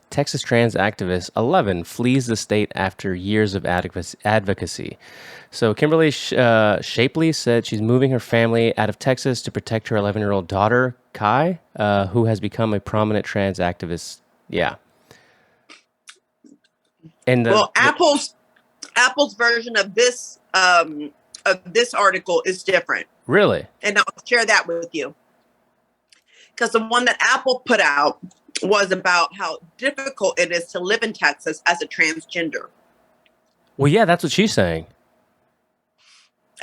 Texas trans activist 11 flees the state after years of advocacy. So Kimberly Shapley said she's moving her family out of Texas to protect her 11-year-old daughter, Kai, who has become a prominent trans activist. Yeah. And Well, Apple's version of this article is different. Really? And I'll share that with you. Because the one that Apple put out was about how difficult it is to live in Texas as a transgender. Well, yeah, that's what she's saying.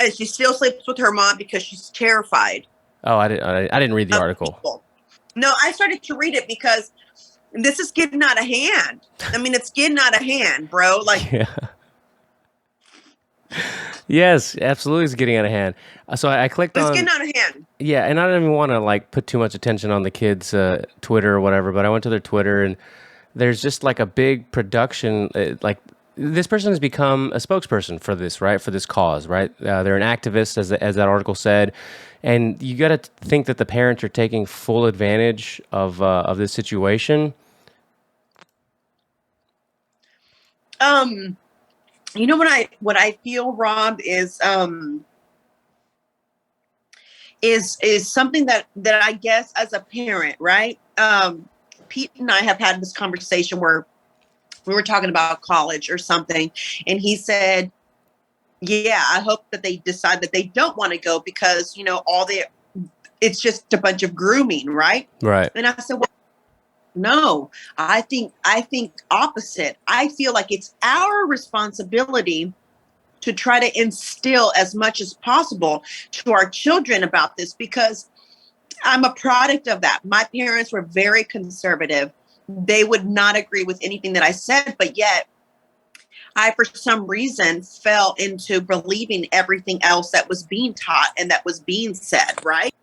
And she still sleeps with her mom because she's terrified. Oh, I didn't read the article. People. No, I started to read it because this is getting out of hand. I mean, it's getting out of hand, bro. Like, yeah. Yes, absolutely, it's getting out of hand. So I clicked on. It's getting out of hand. Yeah, and I don't even want to like put too much attention on the kids' Twitter or whatever, but I went to their Twitter and there's just like a big production. Like this person has become a spokesperson for this, right? For this cause, right? They're an activist, as that article said, and you got to think that the parents are taking full advantage of this situation. You know what I feel, Rob, is something that I guess as a parent, right? Pete and I have had this conversation where we were talking about college or something, and he said, yeah, I hope that they decide that they don't want to go because, you know, it's just a bunch of grooming, right? Right. And I said, well, no, I think opposite. I feel like it's our responsibility to try to instill as much as possible to our children about this, because I'm a product of that. My parents were very conservative. They would not agree with anything that I said, but yet I, for some reason, fell into believing everything else that was being taught and that was being said, right?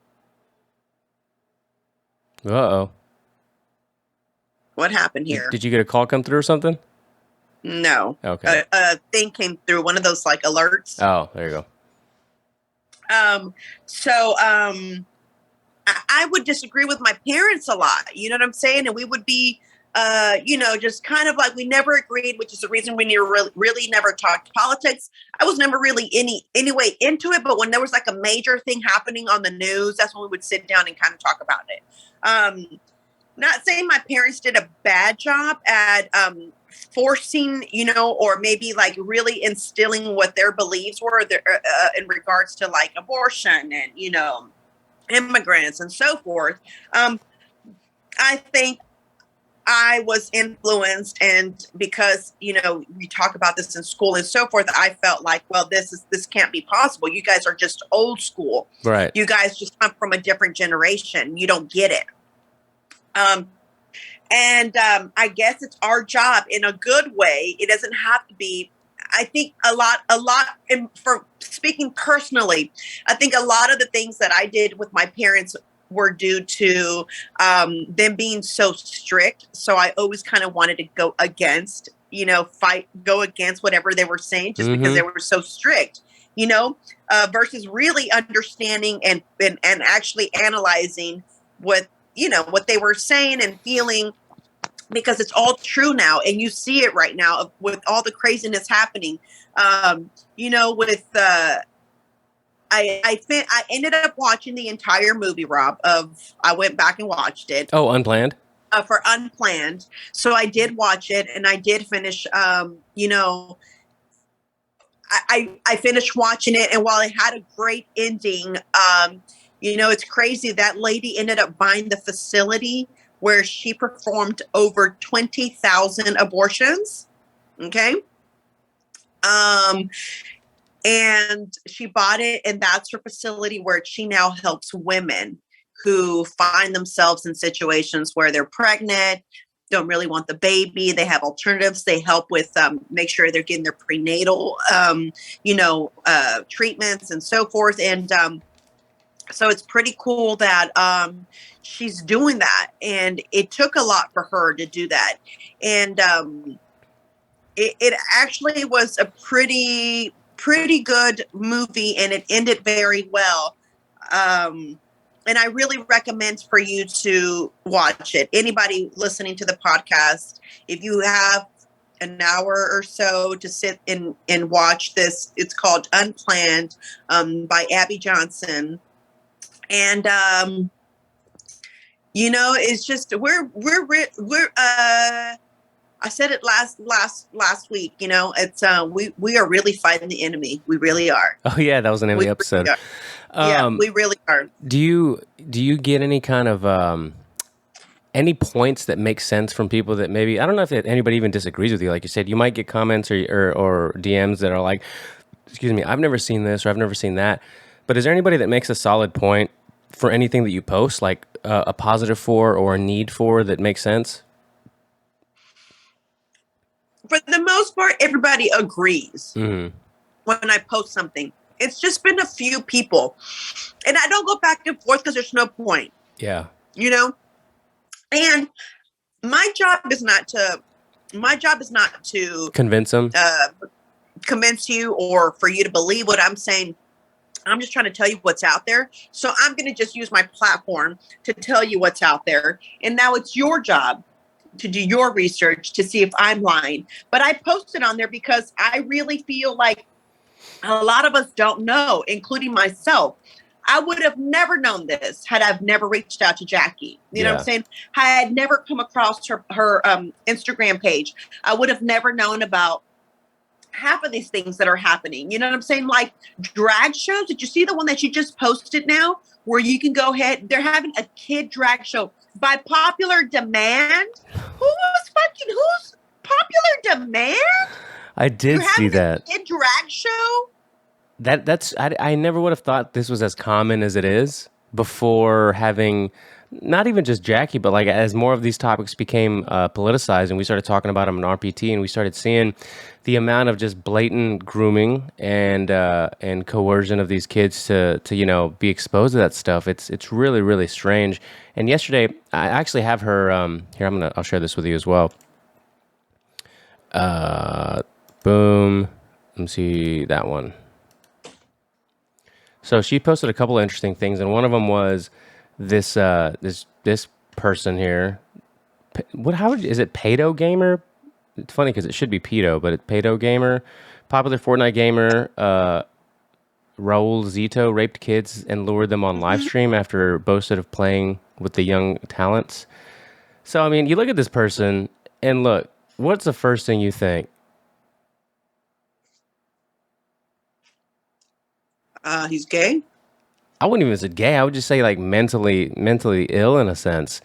Uh-oh. What happened here? Did you get a call come through or something? No. Okay. A thing came through, one of those like alerts. Oh, there you go. I would disagree with my parents a lot. You know what I'm saying? And we would be, you know, just kind of like we never agreed, which is the reason we really never talked politics. I was never really anyway into it. But when there was like a major thing happening on the news, that's when we would sit down and kind of talk about it. Not saying my parents did a bad job at forcing, you know, or maybe like really instilling what their beliefs were in regards to like abortion and, you know, immigrants and so forth. I think I was influenced, and because, you know, we talk about this in school and so forth, I felt like, well, this can't be possible. You guys are just old school. Right. You guys just come from a different generation. You don't get it. I guess it's our job in a good way. It doesn't have to be. I think a lot, and for speaking personally, I think a lot of the things that I did with my parents were due to them being so strict. So I always kind of wanted to go against, you know, go against whatever they were saying just because they were so strict. versus really understanding and actually analyzing what they were saying and feeling, because it's all true now, and you see it right now with all the craziness happening. With I ended up watching the entire movie, Rob. I went back and watched it. Oh, Unplanned. For Unplanned. So I did watch it, and I did finish. I finished watching it, and while it had a great ending, it's crazy that lady ended up buying the facility where she performed over 20,000 abortions. Okay. And she bought it, and that's her facility where she now helps women who find themselves in situations where they're pregnant, don't really want the baby. They have alternatives. They help with make sure they're getting their prenatal, treatments and so forth. And so it's pretty cool that she's doing that. And it took a lot for her to do that. And it actually was a pretty good movie, and it ended very well. And I really recommend for you to watch it. Anybody listening to the podcast, if you have an hour or so to sit and watch this, it's called Unplanned, by Abby Johnson. And, it's just, I said it last week, it's, we are really fighting the enemy. We really are. Oh yeah. That was the name of the episode. Really yeah, we really are. Do you get any kind of any points that make sense from people that maybe, I don't know if anybody even disagrees with you? Like you said, you might get comments or DMs that are like, excuse me, I've never seen this or I've never seen that. But is there anybody that makes a solid point for anything that you post, like a positive for or a need for, that makes sense? For the most part, everybody agrees Mm-hmm. when I post something. It's just been a few people, and I don't go back and forth because there's no point. Yeah. And my job is not to Convince them. Convince you or for you to believe what I'm saying. I'm just trying to tell you what's out there. So I'm going to just use my platform to tell you what's out there. And now it's your job to do your research to see if I'm lying. But I posted on there because I really feel like a lot of us don't know, including myself. I would have never known this had I've never reached out to Jackie. You know what I'm saying? I had never come across her Instagram page. I would have never known about half of these things that are happening. You know what I'm saying? Like drag shows. Did you see the one that you just posted now where you can go ahead? They're having a kid drag show by popular demand. Who's popular demand? I did see that. A kid drag show? I never would have thought this was as common as it is before having not even just Jackie, but like as more of these topics became politicized and we started talking about them in RPT and we started seeing the amount of just blatant grooming and coercion of these kids to be exposed to that stuff. It's really, really strange. And yesterday I actually have her here. I'll share this with you as well. Boom. Let me see that one. So she posted a couple of interesting things, and one of them was this person here. Is it Pedo Gamer? It's funny because it should be Pedo, but it's Pedo Gamer, popular Fortnite gamer. Raul Zito raped kids and lured them on live stream after boasted of playing with the young talents. So I mean, you look at this person, and look, what's the first thing you think? He's gay. I wouldn't even say gay. I would just say like mentally ill in a sense.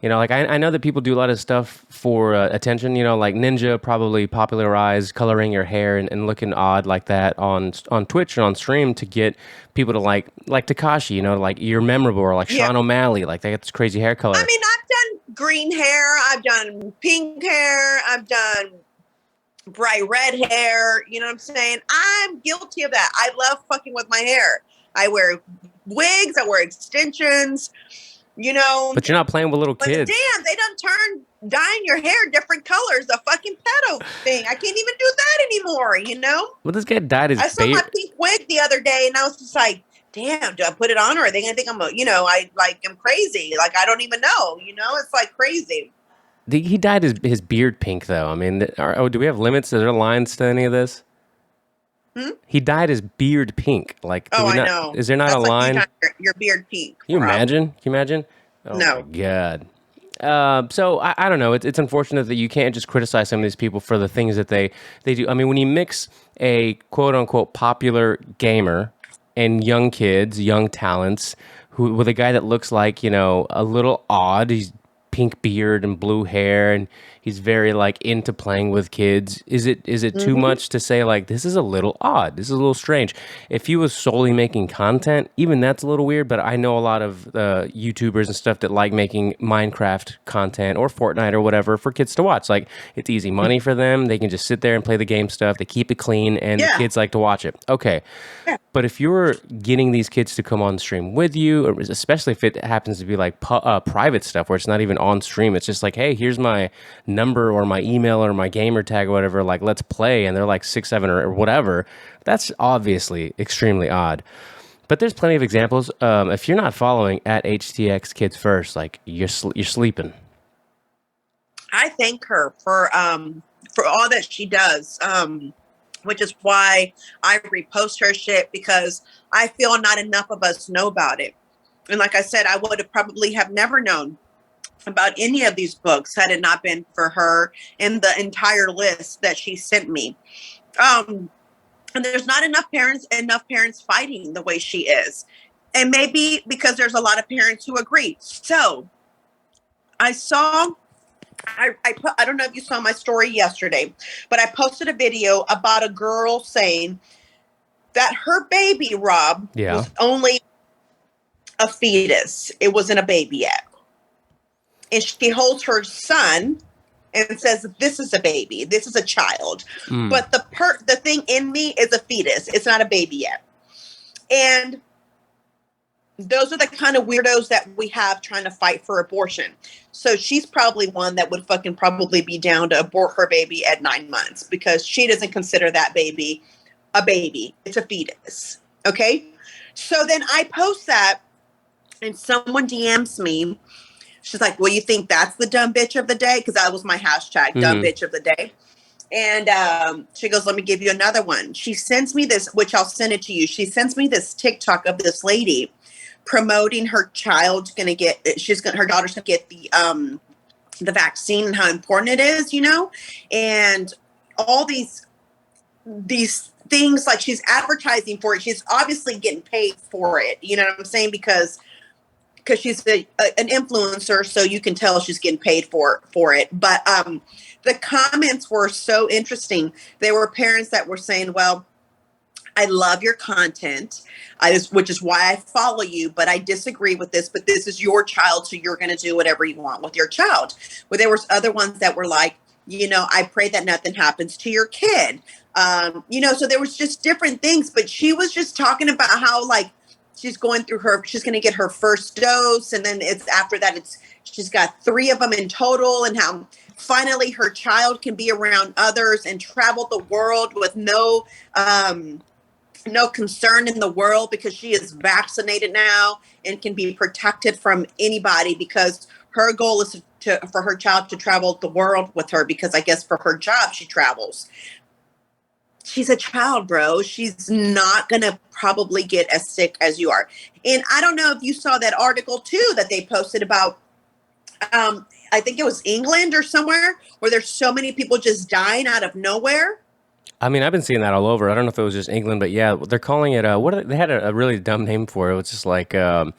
Like I know that people do a lot of stuff for attention. Like Ninja probably popularized coloring your hair and looking odd like that on Twitch and on stream to get people to like Tekashi. Like you're memorable, or like Sean O'Malley. Like they got this crazy hair color. I mean, I've done green hair. I've done pink hair. I've done bright red hair. You know what I'm saying? I'm guilty of that. I love fucking with my hair. I wear wigs. I wear extensions. But you're not playing with little kids. Damn, they done dyeing your hair different colors. A fucking pedo thing. I can't even do that anymore. Well, this guy dyed his I saw my pink wig the other day, and I was just like, damn, do I put it on, or are they gonna think I'm I'm crazy? Like, I don't even know. It's like crazy. He dyed his beard pink, though. I mean, do we have limits? Are there lines to any of this? He dyed his beard pink. Like, I know. Is there not That's a like line? you dye your beard pink. Can you Rob. imagine? Can you imagine? Oh No. my God. So I don't know. It's unfortunate that you can't just criticize some of these people for the things that they do. I mean, when you mix a quote unquote popular gamer and young kids, young talents, with a guy that looks like, a little odd. He's pink beard and blue hair, and he's very like into playing with kids. Is it too much to say like this is a little odd? This is a little strange. If he was solely making content, even that's a little weird. But I know a lot of YouTubers and stuff that like making Minecraft content or Fortnite or whatever for kids to watch. Like, it's easy money for them. They can just sit there and play the game stuff. They keep it clean, and the kids like to watch it. Okay. Yeah. But if you're getting these kids to come on stream with you, or especially if it happens to be like private stuff where it's not even on stream, it's just like, hey, here's my number or my email or my gamer tag or whatever, like, let's play, and they're like 6, 7 or whatever, that's obviously extremely odd. But there's plenty of examples. If you're not following at HTX Kids First, like, you're sleeping. I thank her for all that she does. Which is why I repost her shit, because I feel not enough of us know about it. And like I said, I would have probably have never known about any of these books had it not been for her and the entire list that she sent me. And there's not enough parents fighting the way she is. And maybe because there's a lot of parents who agree. So I don't know if you saw my story yesterday, but I posted a video about a girl saying that her baby, Rob, was only a fetus. It wasn't a baby yet. And she holds her son and says, this is a baby. This is a child. But the thing in me is a fetus. It's not a baby yet. And those are the kind of weirdos that we have trying to fight for abortion. So she's probably one that would fucking probably be down to abort her baby at 9 months, because she doesn't consider that baby a baby. It's a fetus. Okay. So then I post that and someone DMs me. She's like, well, you think that's the dumb bitch of the day? Because that was my hashtag, dumb bitch of the day. And she goes, let me give you another one. She sends me this, which I'll send it to you. She sends me this TikTok of this lady promoting her child's going to get, her daughter's going to get the vaccine and how important it is, and all these things, like, she's advertising for it. She's obviously getting paid for it. You know what I'm saying? Because she's an influencer, so you can tell she's getting paid for it. But the comments were so interesting. There were parents that were saying, well, I love your content, which is why I follow you, but I disagree with this, but this is your child, so you're going to do whatever you want with your child. Well, there was other ones that were like, I pray that nothing happens to your kid. So there was just different things, but she was just talking about how, like, she's going through she's going to get her first dose. And then after that, she's got 3 of them in total, and how finally her child can be around others and travel the world with no concern in the world, because she is vaccinated now and can be protected from anybody, because her goal is for her child to travel the world with her, because I guess for her job, she travels. She's a child, bro. She's not going to probably get as sick as you are. And I don't know if you saw that article too that they posted about, I think it was England or somewhere, where there's so many people just dying out of nowhere. I mean, I've been seeing that all over. I don't know if it was just England, but yeah, they're calling it, they had a really dumb name for it. It was just like, I'll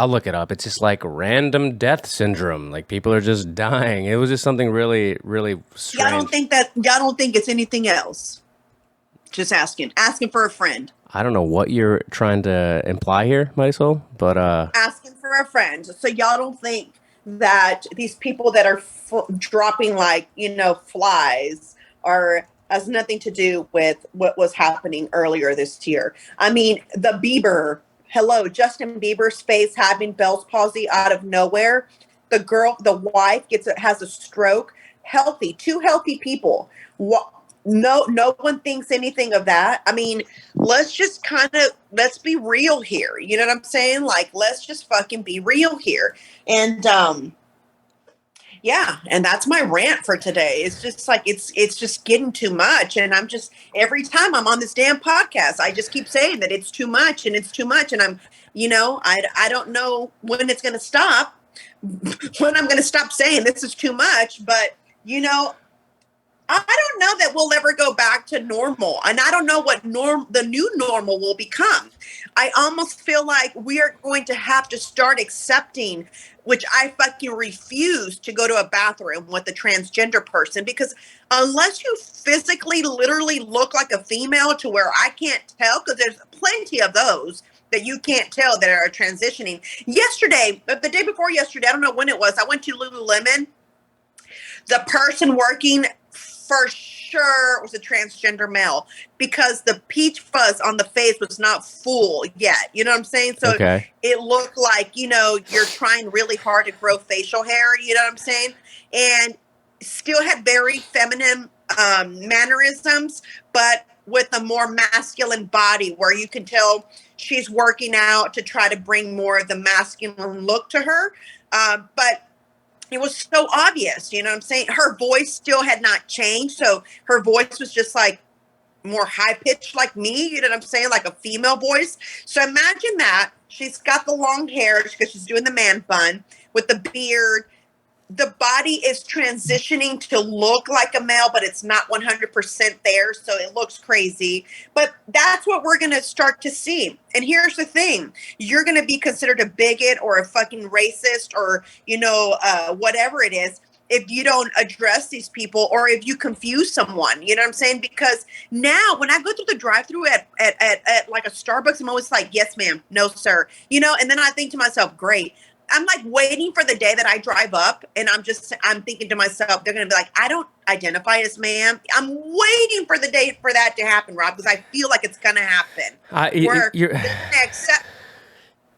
look it up. It's just like random death syndrome. Like, people are just dying. It was just something really, really strange. Y'all don't think it's anything else? Just asking for a friend. I don't know what you're trying to imply here, Marisol, but asking for a friend. So y'all don't think that these people that are dropping like, flies has nothing to do with what was happening earlier this year. I mean, Justin Bieber's face having Bell's palsy out of nowhere. The wife has a stroke. Two healthy people. no one thinks anything of that. I mean, let's be real here. You know what I'm saying? Like, let's just fucking be real here. And yeah, and that's my rant for today. It's just like it's just getting too much, and I'm just every time I'm on this damn podcast, I just keep saying that it's too much and it's too much, and I don't know when it's going to stop, when I'm going to stop saying this is too much, but I don't know that we'll ever go back to normal, and I don't know what the new normal will become. I almost feel like we are going to have to start accepting, which I fucking refuse to go to a bathroom with a transgender person, because unless you physically literally look like a female to where I can't tell, because there's plenty of those that you can't tell that are transitioning. Yesterday, the day before yesterday, I don't know when it was, I went to Lululemon. The person working for sure was a transgender male, because the peach fuzz on the face was not full yet. You know what I'm saying? So Okay. it looked like, you're trying really hard to grow facial hair. You know what I'm saying? And still had very feminine mannerisms, but with a more masculine body, where you can tell she's working out to try to bring more of the masculine look to her. But it was so obvious, you know what I'm saying? Her voice still had not changed. So her voice was just like more high pitched like me, you know what I'm saying? Like a female voice. So imagine that. She's got the long hair because she's doing the man bun with the beard. The body is transitioning to look like a male, but it's not 100% there. So it looks crazy. But that's what we're going to start to see. And here's the thing. You're going to be considered a bigot or a fucking racist or, whatever it is, if you don't address these people or if you confuse someone. You know what I'm saying? Because now when I go through the drive-thru at like a Starbucks, I'm always like, yes, ma'am. No, sir. And then I think to myself, great. I'm like waiting for the day that I drive up, and I'm thinking to myself, they're going to be like, I don't identify as ma'am. I'm waiting for the day for that to happen, Rob, because I feel like it's going to happen. You're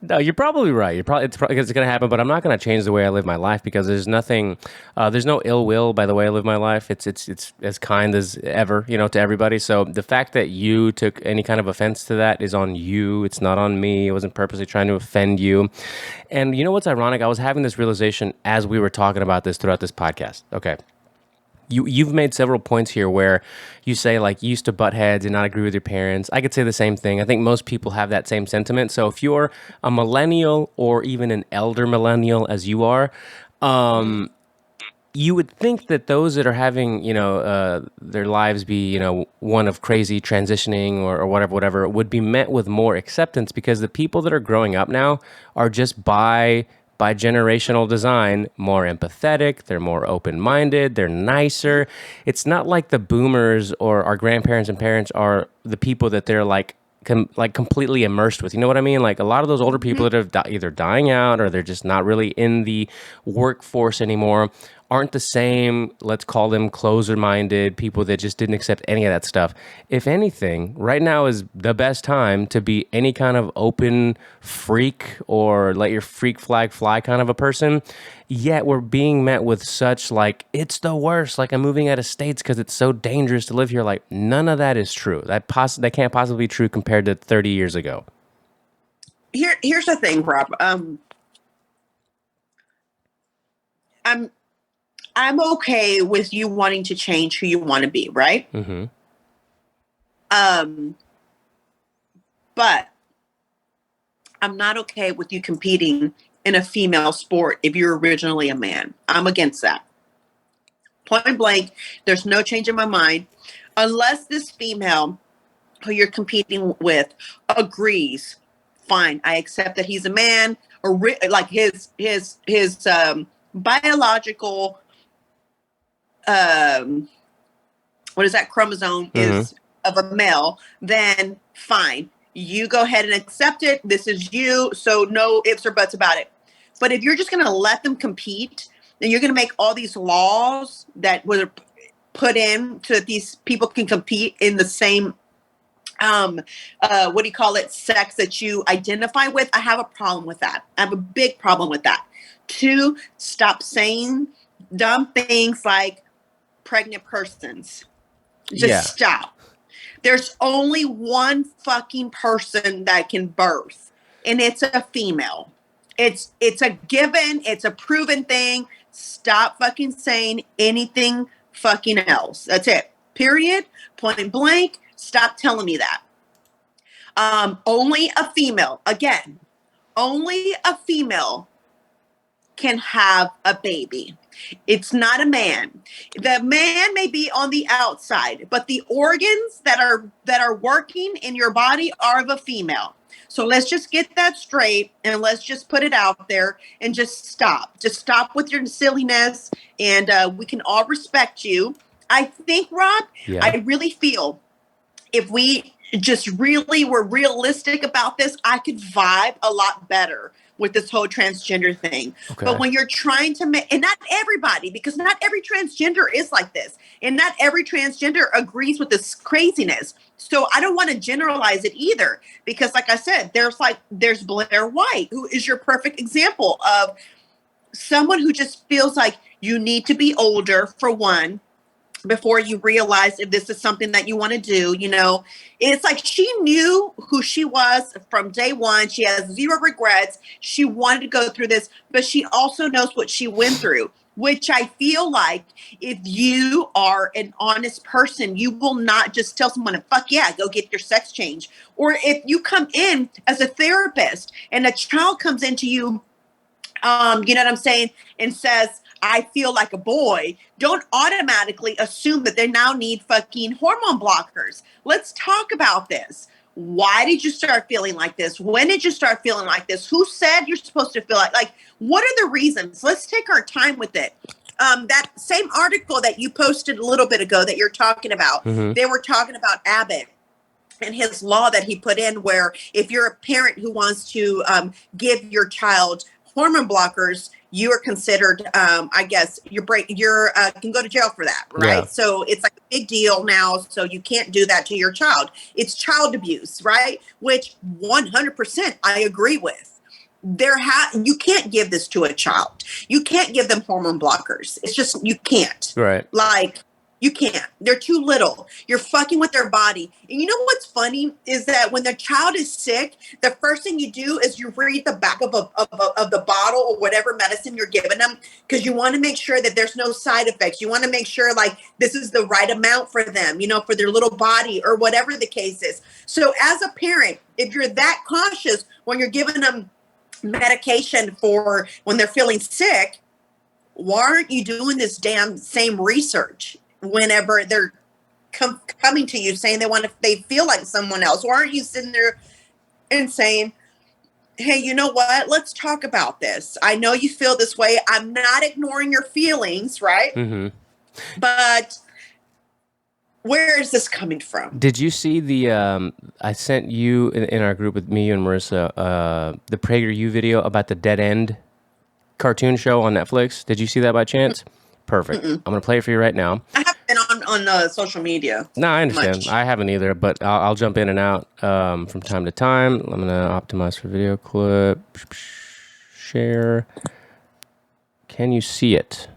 No, you're probably right. It's going to happen, but I'm not going to change the way I live my life, because there's nothing, there's no ill will by the way I live my life. It's as kind as ever, to everybody. So the fact that you took any kind of offense to that is on you. It's not on me. I wasn't purposely trying to offend you. And you know what's ironic? I was having this realization as we were talking about this throughout this podcast. Okay. You've made several points here where you say, like, you used to butt heads and not agree with your parents. I could say the same thing. I think most people have that same sentiment. So if you're a millennial or even an elder millennial as you are, you would think that those that are having, their lives be, one of crazy transitioning or whatever, would be met with more acceptance, because the people that are growing up now are just by generational design, more empathetic, they're more open-minded, they're nicer. It's not like the boomers or our grandparents and parents are the people that they're like completely immersed with. You know what I mean? Like a lot of those older people that are either dying out or they're just not really in the workforce anymore aren't the same, let's call them closer-minded people that just didn't accept any of that stuff. If anything, right now is the best time to be any kind of open freak or let your freak flag fly kind of a person. Yet we're being met with such like, it's the worst, like I'm moving out of states because it's so dangerous to live here. Like none of that is true. That can't possibly be true compared to 30 years ago. Here's the thing, Rob. I'm okay with you wanting to change who you want to be, right? Mm-hmm. But I'm not okay with you competing in a female sport if you're originally a man. I'm against that. Point blank, there's no change in my mind. Unless this female who you're competing with agrees, fine, I accept that he's a man, or like his biological what is that chromosome is of a male, then fine. You go ahead and accept it. This is you. So no ifs or buts about it. But if you're just going to let them compete, then you're going to make all these laws that were put in so that these people can compete in the same, sex that you identify with. I have a problem with that. I have a big problem with that. 2, stop saying dumb things like pregnant persons. Just Yeah. stop. There's only one fucking person that can birth, and it's a female. It's a given, it's a proven thing. Stop fucking saying anything fucking else. That's it. Period. Point blank. Stop telling me that. Only a female, again, only a female can have a baby. It's not a man. The man may be on the outside, but the organs that are working in your body are of a female. So let's just get that straight and let's just put it out there and just stop. Just stop with your silliness, and we can all respect you. I think, Rob, Yeah. I really feel if we just really were realistic about this, I could vibe a lot better with this whole transgender thing. Okay. But when you're trying to make, and not everybody, because not every transgender is like this, and not every transgender agrees with this craziness. So I don't want to generalize it either, because like I said, there's Blair White, who is your perfect example of someone who just feels like you need to be older, for one, before you realize if this is something that you want to do. It's like she knew who she was from day one. She has zero regrets. She wanted to go through this, but she also knows what she went through, which I feel like if you are an honest person, you will not just tell someone, fuck yeah, go get your sex change. Or if you come in as a therapist and a child comes into you, you know what I'm saying, and says, I feel like a boy, don't automatically assume that they now need fucking hormone blockers. Let's talk about this. Why did you start feeling like this? When did you start feeling like this? Who said you're supposed to feel like what are the reasons? Let's take our time with it. That same article that you posted a little bit ago that you're talking about, they were talking about Abbott and his law that he put in, where if you're a parent who wants to give your child hormone blockers, you are considered, I guess, you can go to jail for that, right? Yeah. So it's like a big deal now. So you can't do that to your child. It's child abuse, right? Which 100% I agree with. You can't give this to a child. You can't give them hormone blockers. It's just, you can't. Right. You can't. They're too little. You're fucking with their body. And you know what's funny is that when the child is sick, the first thing you do is you read the back of the bottle or whatever medicine you're giving them, because you want to make sure that there's no side effects. You want to make sure this is the right amount for them, for their little body or whatever the case is. So as a parent, if you're that cautious when you're giving them medication for when they're feeling sick, why aren't you doing this damn same research whenever they're coming to you saying they feel like someone else? Why aren't you sitting there and saying, hey, you know what? Let's talk about this. I know you feel this way. I'm not ignoring your feelings, right? But where is this coming from? Did you see I sent you in our group with me and Marissa, the PragerU video about the Dead End cartoon show on Netflix? Did you see that by chance? Perfect. I'm going to play it for you right now. I haven't been on social media. No, I understand. Much. I haven't either, but I'll jump in and out from time to time. I'm going to optimize for video clip. Share. Can you see it?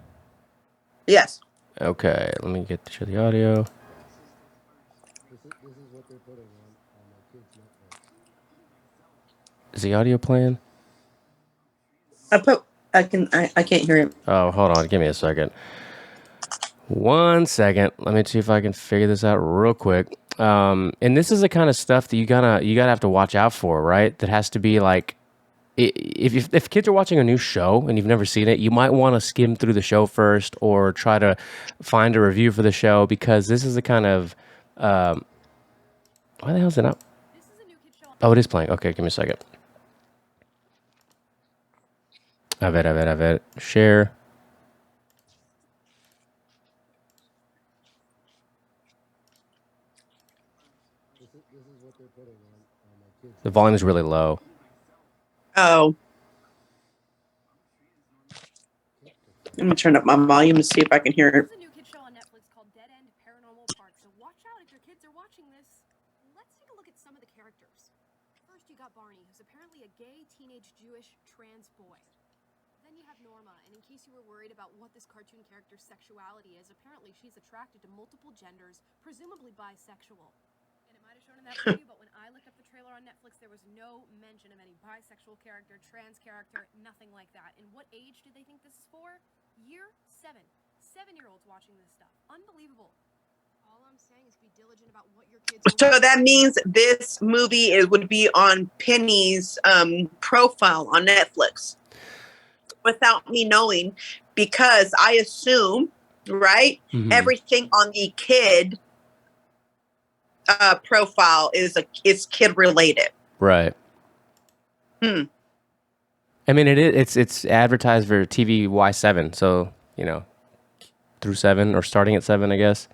Yes. Okay, let me get to the audio. Is the audio playing? I can't hear it. Oh, hold on. Give me a second. 1 second. Let me see if I can figure this out real quick. And this is the kind of stuff that you gotta have to watch out for, right? That has to be like, if kids are watching a new show and you've never seen it, you might want to skim through the show first or try to find a review for the show, because this is the kind of why the hell is it not? Oh, it is playing. Okay, give me a second. Have it. Share. The volume is really low. Oh. Let me turn up my volume to see if I can hear it. There's a new kid show on Netflix called Dead End Paranormal Park, so watch out if your kids are watching this. Let's take a look at some of the characters. First, you got Barney, who's apparently a gay, teenage, Jewish, trans boy. Then you have Norma, and in case you were worried about what this cartoon character's sexuality is, apparently she's attracted to multiple genders, presumably bisexual. And it might have shown in that preview, but when I looked up the trailer on Netflix, there was no mention of any bisexual character, trans character, nothing like that. And what age do they think this is for? Year 7. 7-year-olds watching this stuff. Unbelievable. All I'm saying is be diligent about what your kids are So watching. that means this movie would be on Penny's profile on Netflix without me knowing, because I assume, right, everything on the kid profile is kid related. Right. I mean, it's advertised for TV Y7, so through 7 or starting at 7, I guess.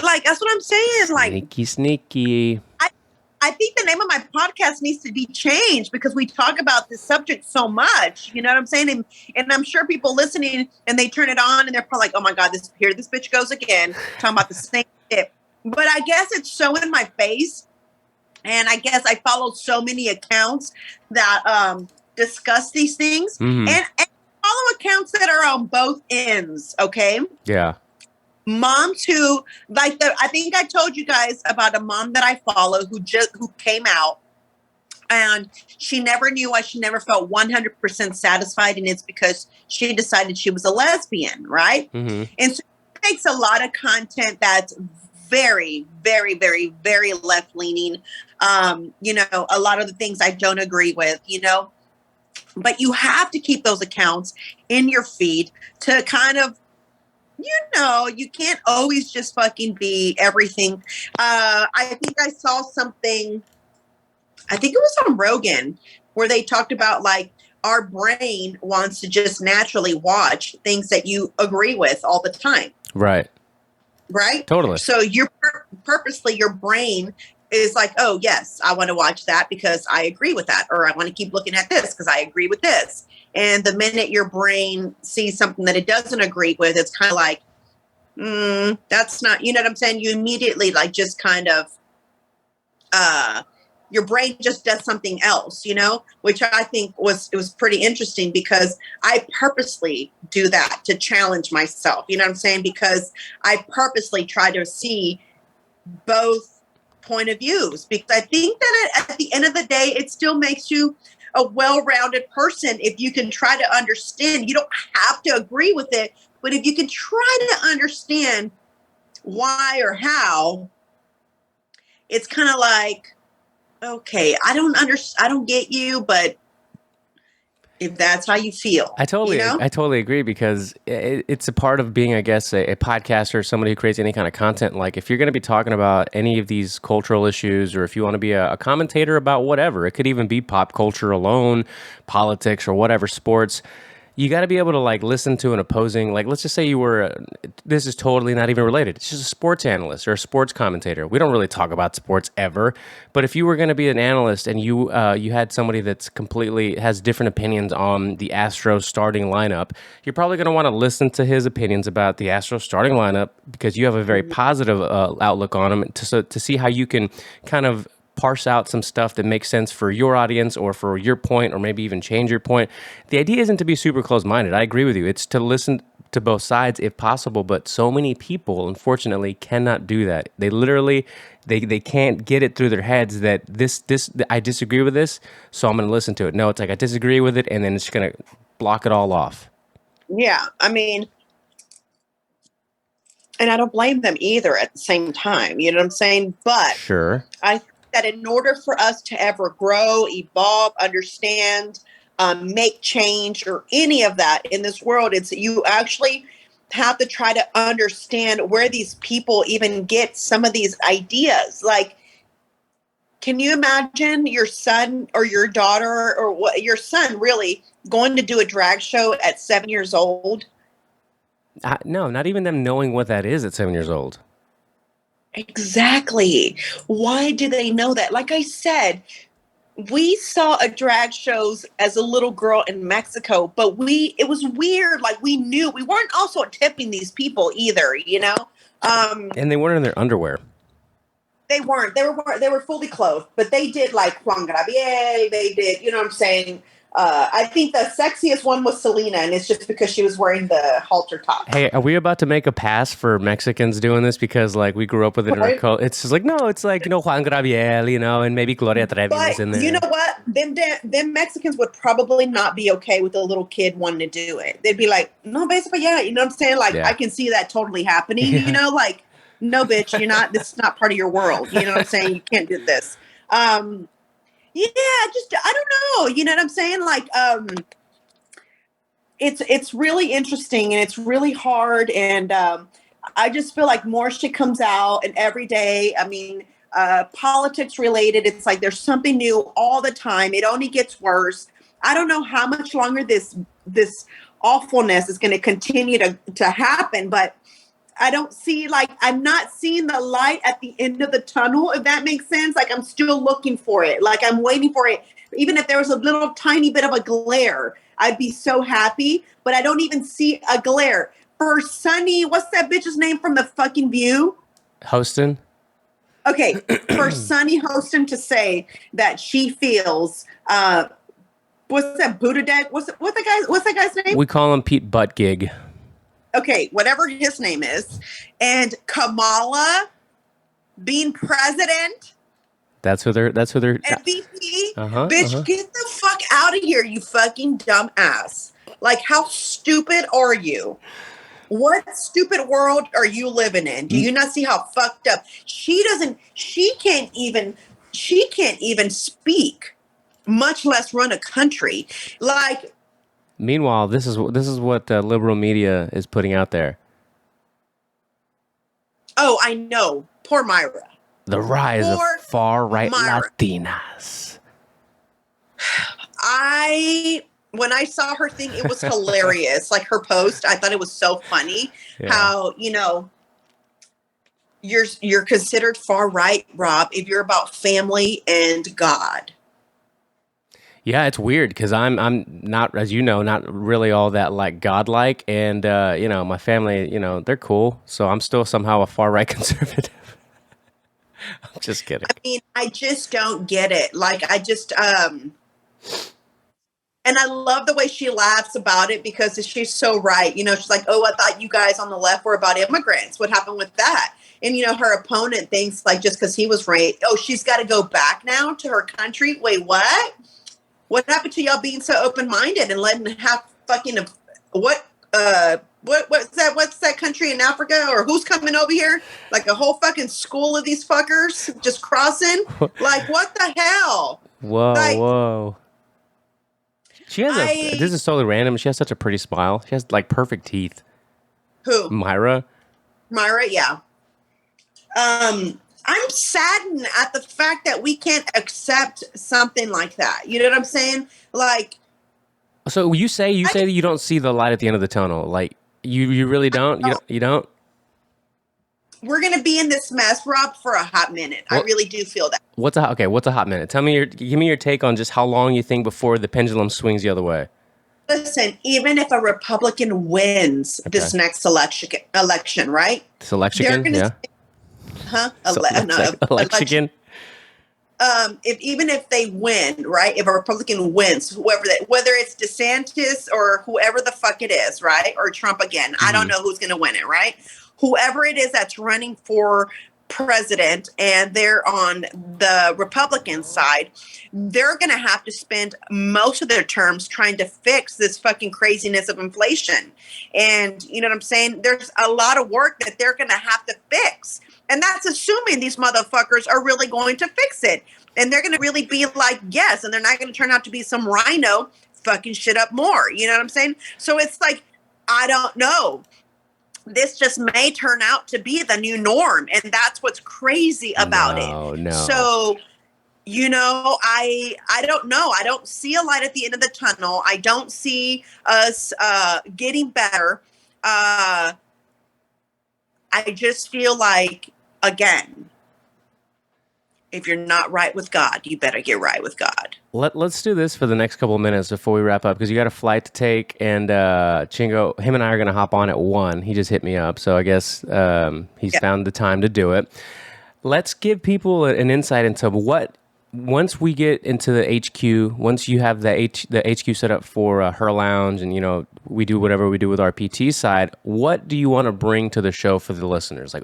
Like that's what I'm saying. Like Sneaky. I think the name of my podcast needs to be changed because we talk about this subject so much. You know what I'm saying? And I'm sure people listening and they turn it on and they're probably like, "Oh my God, this bitch goes again talking about the same shit." But I guess it's so in my face, and I guess I follow so many accounts that discuss these things, and follow accounts that are on both ends. Okay. Yeah. Moms who I think I told you guys about a mom that I follow who came out and she never knew why she never felt 100% satisfied, and it's because she decided she was a lesbian, right? And so it makes a lot of content that's very, very, very, very left leaning. A lot of the things I don't agree with, but you have to keep those accounts in your feed to kind of, you can't always just fucking be everything. I think I saw something, I think it was on Rogan, where they talked about like our brain wants to just naturally watch things that you agree with all the time. Right. Right? Totally. So purposely your brain is like, oh, yes, I want to watch that because I agree with that. Or I want to keep looking at this because I agree with this. And the minute your brain sees something that it doesn't agree with, it's kind of like, that's not, you know what I'm saying? You immediately like just kind of, your brain just does something else, which I think was pretty interesting because I purposely do that to challenge myself. You know what I'm saying? Because I purposely try to see both point of views, because I think that at the end of the day, it still makes you a well-rounded person if you can try to understand. You don't have to agree with it, but if you can try to understand why or how, it's kind of like, okay, I don't get you, but if that's how you feel, I totally agree, because it's a part of being, I guess, a podcaster, somebody who creates any kind of content. Like if you're going to be talking about any of these cultural issues, or if you want to be a commentator about whatever, it could even be pop culture alone, politics or whatever, sports. You got to be able to like listen to an opposing, like let's just say you were, this is totally not even related. It's just a sports analyst or a sports commentator. We don't really talk about sports ever, but if you were going to be an analyst and you had somebody that's completely has different opinions on the Astros starting lineup, you're probably going to want to listen to his opinions about the Astros starting lineup because you have a very positive outlook on them to see how you can kind of parse out some stuff that makes sense for your audience or for your point, or maybe even change your point. The idea isn't to be super close-minded. I agree with you. It's to listen to both sides if possible, but so many people, unfortunately, cannot do that. They literally, they can't get it through their heads that this I disagree with this, so I'm going to listen to it. No, it's like I disagree with it, and then it's going to block it all off. Yeah, I mean, and I don't blame them either at the same time. You know what I'm saying? But sure, I think that in order for us to ever grow, evolve, understand, make change, or any of that in this world, it's you actually have to try to understand where these people even get some of these ideas. Like, can you imagine your son or your daughter or your son really going to do a drag show at 7 years old? No, not even them knowing what that is at 7 years old. Exactly. Why do they know that? Like I said, we saw a drag shows as a little girl in Mexico, but it was weird. Like we knew we weren't also tipping these people either, And they weren't in their underwear. They weren't. They were fully clothed, but they did like Juan Gabriel. They did, you know what I'm saying? I think the sexiest one was Selena, and it's just because she was wearing the halter top. Hey, are we about to make a pass for Mexicans doing this because like we grew up with it in our culture? It's just like no, it's like Juan Gabriel, and maybe Gloria Trevi But was in there. you know what? Them Mexicans would probably not be okay with a little kid wanting to do it. They'd be like, no, basically, yeah, you know what I'm saying? Like, Yeah. I can see that totally happening. Like, no, bitch, you're not. This is not part of your world. You know what I'm saying? You can't do this. Just I don't know. You know what I'm saying? Like, it's really interesting and it's really hard, and I just feel like more shit comes out, and every day. I mean, politics related. It's like there's something new all the time. It only gets worse. I don't know how much longer this awfulness is going to continue to happen, but I don't see, like, I'm not seeing the light at the end of the tunnel, if that makes sense. Like, I'm still looking for it. Like, I'm waiting for it. Even if there was a little tiny bit of a glare, I'd be so happy, but I don't even see a glare. For Sunny, what's that bitch's name from The Fucking View? Hostin? Okay, for Sunny Hostin to say that she feels, what's that, Buttigieg? What's that guy's name? We call him Pete Buttigieg. Okay, whatever his name is, and Kamala being president, That's who they're. MVP, bitch, get the fuck out of here, you fucking dumb ass. Like, how stupid are you? What stupid world are you living in? Do you not see how fucked up she can't even speak, much less run a country. Like, Meanwhile, this is what liberal media is putting out there. oh, I know. Poor Myra. The rise of Poor far-right Myra. Latinas. When I saw her thing, it was hilarious. Like, her post, I thought it was so funny. Yeah. How, you're considered far right, Rob, if you're about family and God. Yeah, it's weird because I'm not, as you know, not really all that like godlike, and my family, they're cool, so I'm still somehow a far right conservative. I'm just kidding. I mean, I just don't get it. Like, I just and I love the way she laughs about it because she's so right. She's like, oh, I thought you guys on the left were about immigrants. What happened with that? And, her opponent thinks, like, just because he was right, oh, she's got to go back now to her country. Wait, what? What happened to y'all being so open-minded and letting half fucking what's that country in Africa, or who's coming over here? Like a whole fucking school of these fuckers just crossing? Like, what the hell? Whoa. She has this is totally random. She has such a pretty smile. She has like perfect teeth. Who? Myra, yeah. I'm saddened at the fact that we can't accept something like that. You know what I'm saying? Like, so you say that you don't see the light at the end of the tunnel. Like, you really don't? You don't? We're going to be in this mess, Rob, for a hot minute. I really do feel that. What's a hot minute? Give me your take on just how long you think before the pendulum swings the other way. Listen, even if a Republican wins this next election, right? This election, yeah. Election. Even if they win, right? If a Republican wins, whether it's DeSantis or whoever the fuck it is, right? Or Trump again. I don't know who's going to win it, right? Whoever it is that's running for president and they're on the Republican side, they're going to have to spend most of their terms trying to fix this fucking craziness of inflation. And you know what I'm saying? There's a lot of work that they're going to have to fix. And that's assuming these motherfuckers are really going to fix it. And they're going to really be like, yes. And they're not going to turn out to be some rhino fucking shit up more. You know what I'm saying? So it's like, I don't know. This just may turn out to be the new norm. And that's what's crazy about it. No. So, I don't know. I don't see a light at the end of the tunnel. I don't see us getting better. I just feel like, again, if you're not right with God, you better get right with God. Let's do this for the next couple of minutes before we wrap up, because you got a flight to take, and Chingo, him and I are going to hop on at 1. He just hit me up, so I guess he's found the time to do it. Let's give people an insight into what, once we get into the HQ, once you have the HQ set up for Her Lounge, and we do whatever we do with our PT side, what do you want to bring to the show for the listeners? Like,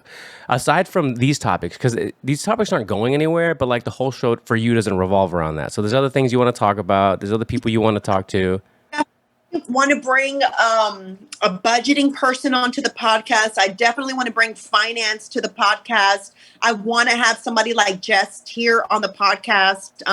aside from these topics, because these topics aren't going anywhere, but like the whole show for you doesn't revolve around that. So there's other things you want to talk about. There's other people you want to talk to. Want to bring a budgeting person onto the podcast. I definitely want to bring finance to the podcast. I want to have somebody like Jess here on the podcast.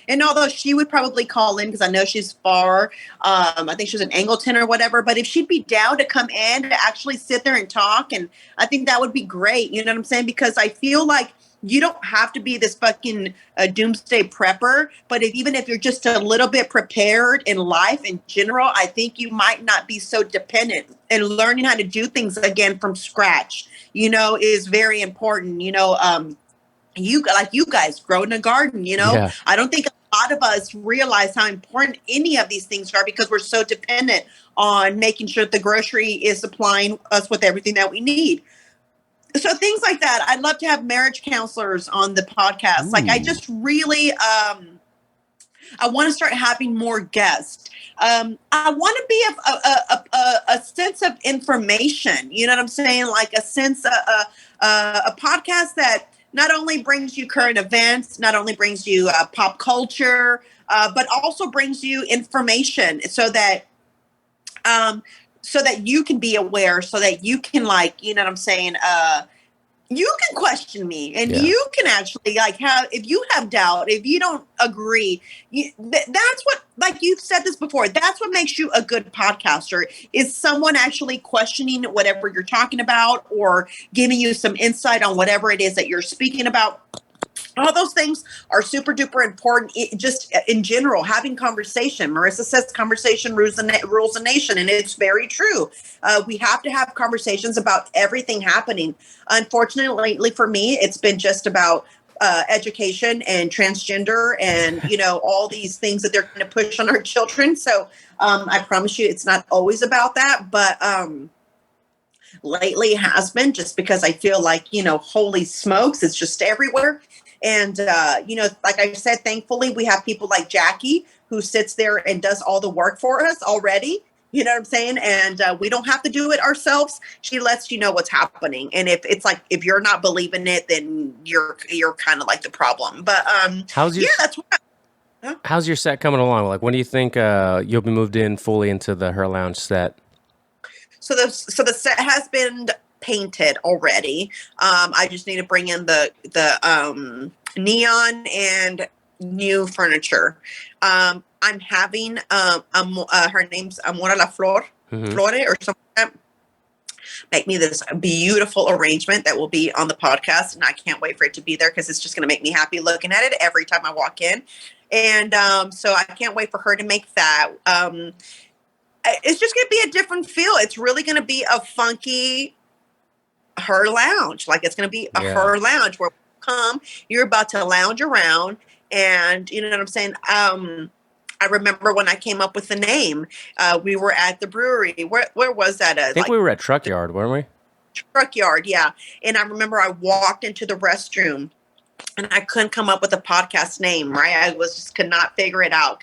And although she would probably call in because I know she's far, I think she's in Angleton or whatever, but if she'd be down to come in to actually sit there and talk, and I think that would be great. You know what I'm saying? Because I feel like you don't have to be this fucking doomsday prepper, but even if you're just a little bit prepared in life in general, I think you might not be so dependent. And learning how to do things again from scratch, is very important. You guys growing a garden, Yeah. I don't think a lot of us realize how important any of these things are because we're so dependent on making sure the grocery is supplying us with everything that we need. So things like that. I'd love to have marriage counselors on the podcast. Ooh. Like, I just really, I want to start having more guests. I want to be a sense of information. You know what I'm saying? Like a sense, a podcast that not only brings you current events, not only brings you pop culture, but also brings you information so that you can be aware, so that you can, like, you know what I'm saying? You can question me, and you can actually, like, if you have doubt, if you don't agree, that's what, like you've said this before, that's what makes you a good podcaster, is someone actually questioning whatever you're talking about or giving you some insight on whatever it is that you're speaking about. All those things are super duper important. Just in general, having conversation. Marissa says conversation rules a nation, and it's very true. We have to have conversations about everything happening. Unfortunately, lately for me, it's been just about education and transgender and, all these things that they're going to push on our children. So I promise you it's not always about that. But lately it has been, just because I feel like, holy smokes, it's just everywhere. And, like I said, thankfully, we have people like Jackie who sits there and does all the work for us already. You know what I'm saying? And we don't have to do it ourselves. She lets you know what's happening. And if it's like, if you're not believing it, then you're kind of like the problem. But that's what. How's your set coming along? Like, when do you think you'll be moved in fully into the Her Lounge set? So the set has been painted already. I just need to bring in the neon and new furniture. I'm having her name's Amora La Flor, Flore or something like that, make me this beautiful arrangement that will be on the podcast, and I can't wait for it to be there because it's just going to make me happy looking at it every time I walk in. And so I can't wait for her to make that. It's just going to be a different feel. It's really going to be a funky Her Lounge. Like, it's going to be a Her Lounge where you're about to lounge around, and you know what I'm saying? I remember when I came up with the name, we were at the brewery. Where was that? I think we were at Truck Yard, weren't we? Truck Yard, yeah. And I remember I walked into the restroom and I couldn't come up with a podcast name, right? I could not figure it out.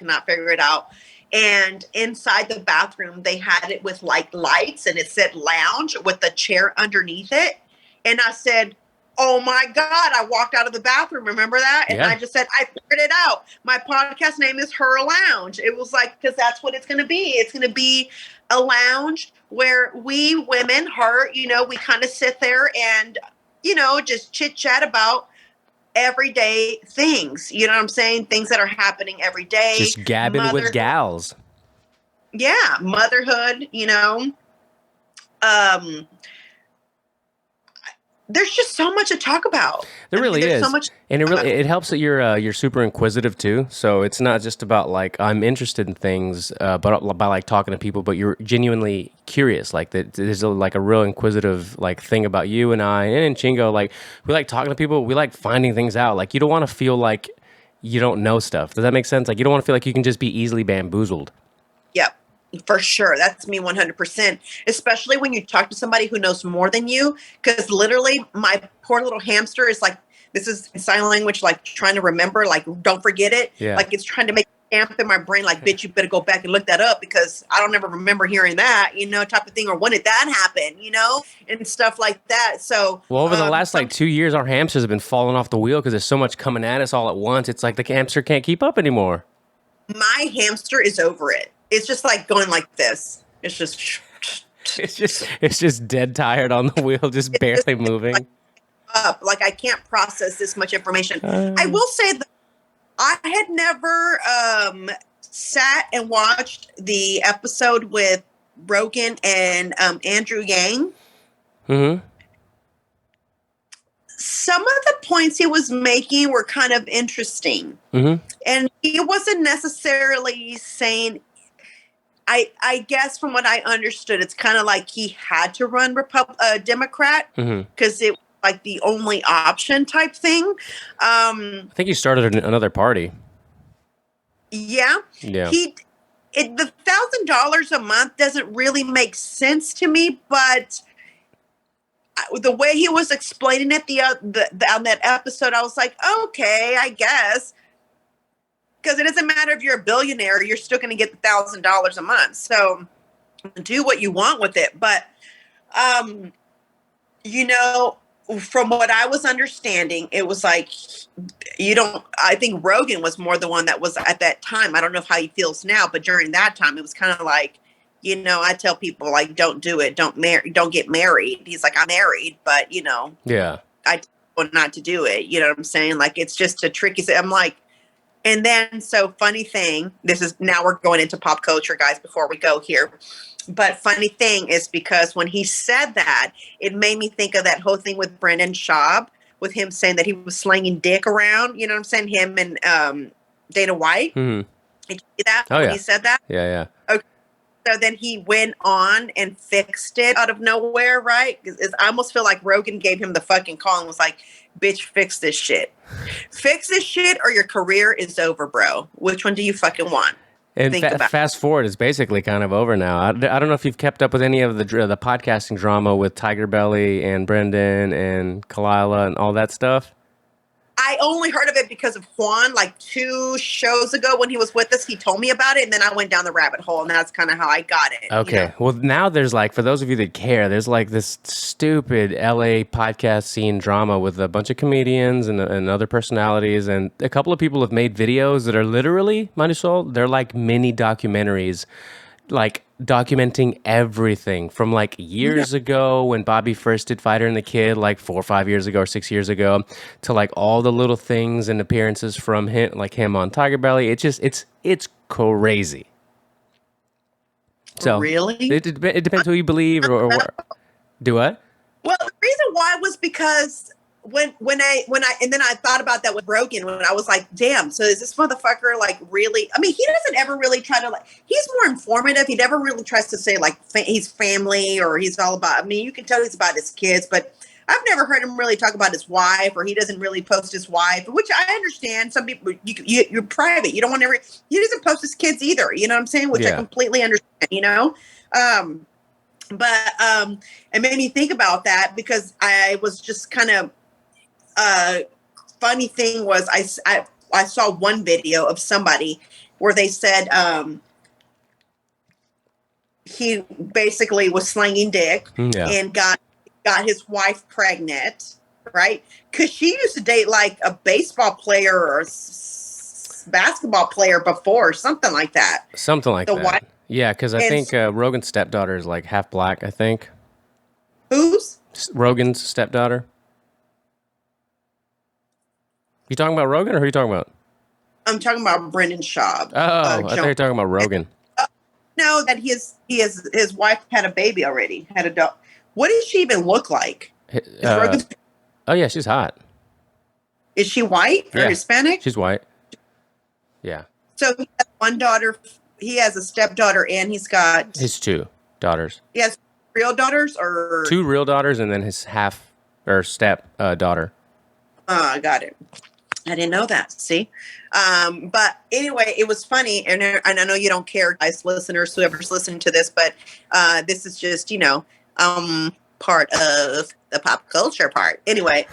And inside the bathroom, they had it with like lights, and it said lounge with a chair underneath it. And I said, oh my God, I walked out of the bathroom. Remember that? And I just said, I figured it out. My podcast name is Her Lounge. It was like, because that's what it's going to be. It's going to be a lounge where we women, we kind of sit there and, just chit chat about everyday things. You know what I'm saying? Things that are happening every day. Just gabbing with gals. Yeah. Motherhood, there's just so much to talk about. There really is. So much, and it helps that you're super inquisitive too. So it's not just about like, I'm interested in things, but by like talking to people, but you're genuinely curious. Like there's like a real inquisitive like thing about you and I and in Chingo. Like, we like talking to people. We like finding things out. Like, you don't want to feel like you don't know stuff. Does that make sense? Like, you don't want to feel like you can just be easily bamboozled. Yep. For sure. That's me 100%, especially when you talk to somebody who knows more than you, because literally my poor little hamster is like this is sign language, like trying to remember, like don't forget it. Yeah. Like it's trying to make a stamp in my brain, like, bitch, you better go back and look that up because I don't ever remember hearing that, type of thing. Or when did that happen, and stuff like that. So Well, over the last like 2 years, our hamsters have been falling off the wheel because there's so much coming at us all at once. It's like the hamster can't keep up anymore. My hamster is over it. It's just like going like this. It's just it's just dead tired on the wheel, just barely moving. Up. Like I can't process this much information. I will say that I had never sat and watched the episode with Rogan and Andrew Yang. Mm-hmm. Some of the points he was making were kind of interesting. Mm-hmm. And he wasn't necessarily saying, I guess from what I understood, it's kind of like he had to run Democrat because it was like the only option type thing. I think he started another party. Yeah. Yeah. The $1,000 a month doesn't really make sense to me, but the way he was explaining it on that episode, I was like, okay, I guess. Because it doesn't matter if you're a billionaire, you're still going to get the $1,000 a month. So do what you want with it. But, from what I was understanding, it was like, I think Rogan was more the one that was at that time. I don't know how he feels now, but during that time, it was kind of like, I tell people like, don't do it. Don't get married. He's like, I'm married, but Yeah. I tell not to do it. You know what I'm saying? Like, it's just a tricky. I'm like, and then, so funny thing, now we're going into pop culture, guys, before we go here. But funny thing is because when he said that, it made me think of that whole thing with Brendan Schaub, with him saying that he was slanging dick around, you know what I'm saying? Him and Dana White. Mm-hmm. Did you see that? Oh, when yeah. he said that? Yeah. Okay. So then he went on and fixed it out of nowhere, right? I almost feel like Rogan gave him the fucking call and was like, bitch, fix this shit. Fix this shit or your career is over, bro. Which one do you fucking want? And fast forward is basically kind of over now. I don't know if you've kept up with any of the podcasting drama with Tiger Belly and Brendan and Kalila and all that stuff. I only heard of it because of Juan, like 2 shows ago when he was with us. He told me about it, and then I went down the rabbit hole, and that's kind of how I got it. Okay. Well, now there's like, for those of you that care, there's like this stupid LA podcast scene drama with a bunch of comedians and other personalities, and a couple of people have made videos that are literally, Marisol, they're like mini documentaries, like documenting everything from like years ago when Bobby first did Fighter and the Kid, like 4 or 5 years ago or 6 years ago, to like all the little things and appearances from him, like him on Tiger Belly. It's crazy. So really, it depends who you believe or do what? Well, the reason why was because when I and then I thought about that with Rogan when I was like, damn, so is this motherfucker like really? I mean, he doesn't ever really try to he's more informative. He never really tries to say like he's family or he's all about. I mean, you can tell he's about his kids, but I've never heard him really talk about his wife, or he doesn't really post his wife, which I understand. Some people you're private. You don't want to. He doesn't post his kids either. You know what I'm saying? Which I completely understand. But it made me think about that because I was just kind of. Funny thing was I saw one video of somebody where they said he basically was slinging dick and got his wife pregnant, right? Because she used to date like a baseball player or a basketball player before, or something like that. Something like that. Wife, yeah, because I think Rogan's stepdaughter is like half black, I think. Who's? Rogan's stepdaughter. You talking about Rogan or who are you talking about? I'm talking about Brendan Schaub. Oh, I thought you were talking about Rogan. No, that his wife had a baby already. Had a dog. What does she even look like? Oh yeah, she's hot. Is she white or Hispanic? She's white. Yeah. So he has one daughter. He has a stepdaughter, and he's got his 2 daughters. He has real daughters, or 2 real daughters, and then his half or step daughter. I got it. I didn't know that. See, but anyway, it was funny, and I know you don't care, guys, listeners, whoever's listening to this, but this is just part of the pop culture part. Anyway,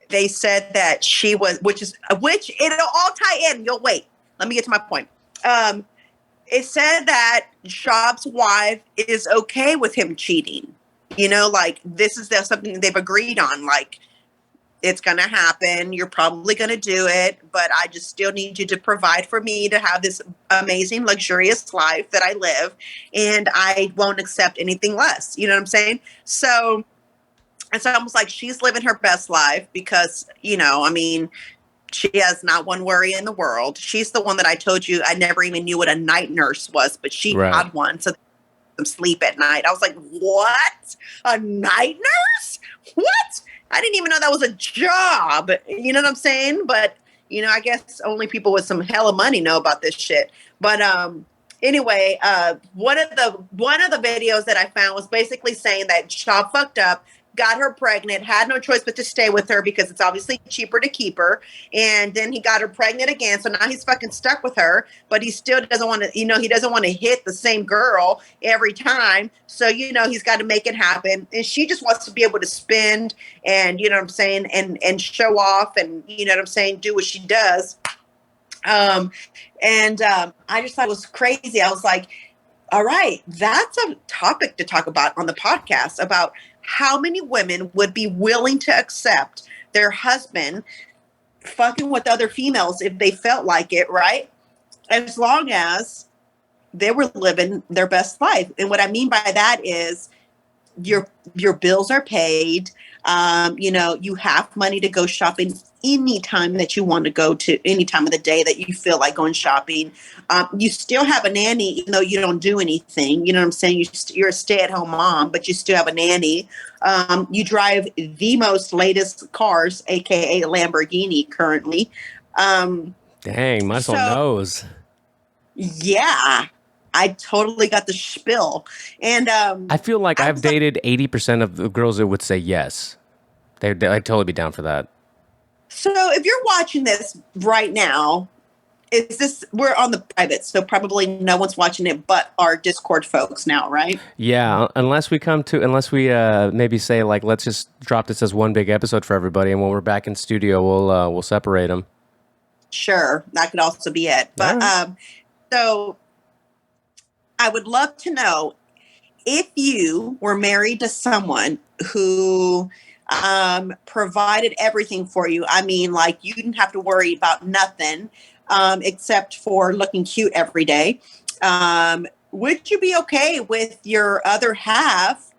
they said that she was, which it'll all tie in. You'll wait. Let me get to my point. It said that Schaub's wife is okay with him cheating. You know, like this is something they've agreed on. Like, it's going to happen. You're probably going to do it, but I just still need you to provide for me to have this amazing, luxurious life that I live, and I won't accept anything less. You know what I'm saying? So it's almost like she's living her best life because, you know, I mean, she has not one worry in the world. She's the one that I told you I never even knew what a night nurse was, but she Right. had one. So them sleep at night. I was like, what? A night nurse? What? I didn't even know that was a job. You know what I'm saying? But, you know, I guess only people with some hella money know about this shit. But anyway, one of the videos that I found was basically saying that Shaw fucked up, got her pregnant, had no choice but to stay with her because it's obviously cheaper to keep her. And then he got her pregnant again. So now he's fucking stuck with her, but he still doesn't want to, you know, he doesn't want to hit the same girl every time. So, you know, he's got to make it happen. And she just wants to be able to spend and, you know what I'm saying, and show off and, you know what I'm saying, do what she does. I just thought it was crazy. I was like, all right, that's a topic to talk about on the podcast about how many women would be willing to accept their husband fucking with other females if they felt like it, right? As long as they were living their best life. And what I mean by that is your bills are paid. You know, you have money to go shopping anytime that you want to go to, any time of the day that you feel like going shopping. You still have a nanny, even though you don't do anything. You know what I'm saying? You're a stay-at-home mom, but you still have a nanny. You drive the most latest cars, aka Lamborghini, currently. Dang, Marisol knows. Yeah. I totally got the spiel. And I feel like I've dated 80% of the girls that would say yes. I'd totally be down for that. So if you're watching this right now, we're on the private, so probably no one's watching it but our Discord folks now, right? Yeah, unless we maybe say like, let's just drop this as one big episode for everybody, and when we're back in studio, we'll separate them. Sure, that could also be it. But right. So I would love to know if you were married to someone who provided everything for you. I mean, like you didn't have to worry about nothing except for looking cute every day. Would you be okay with your other half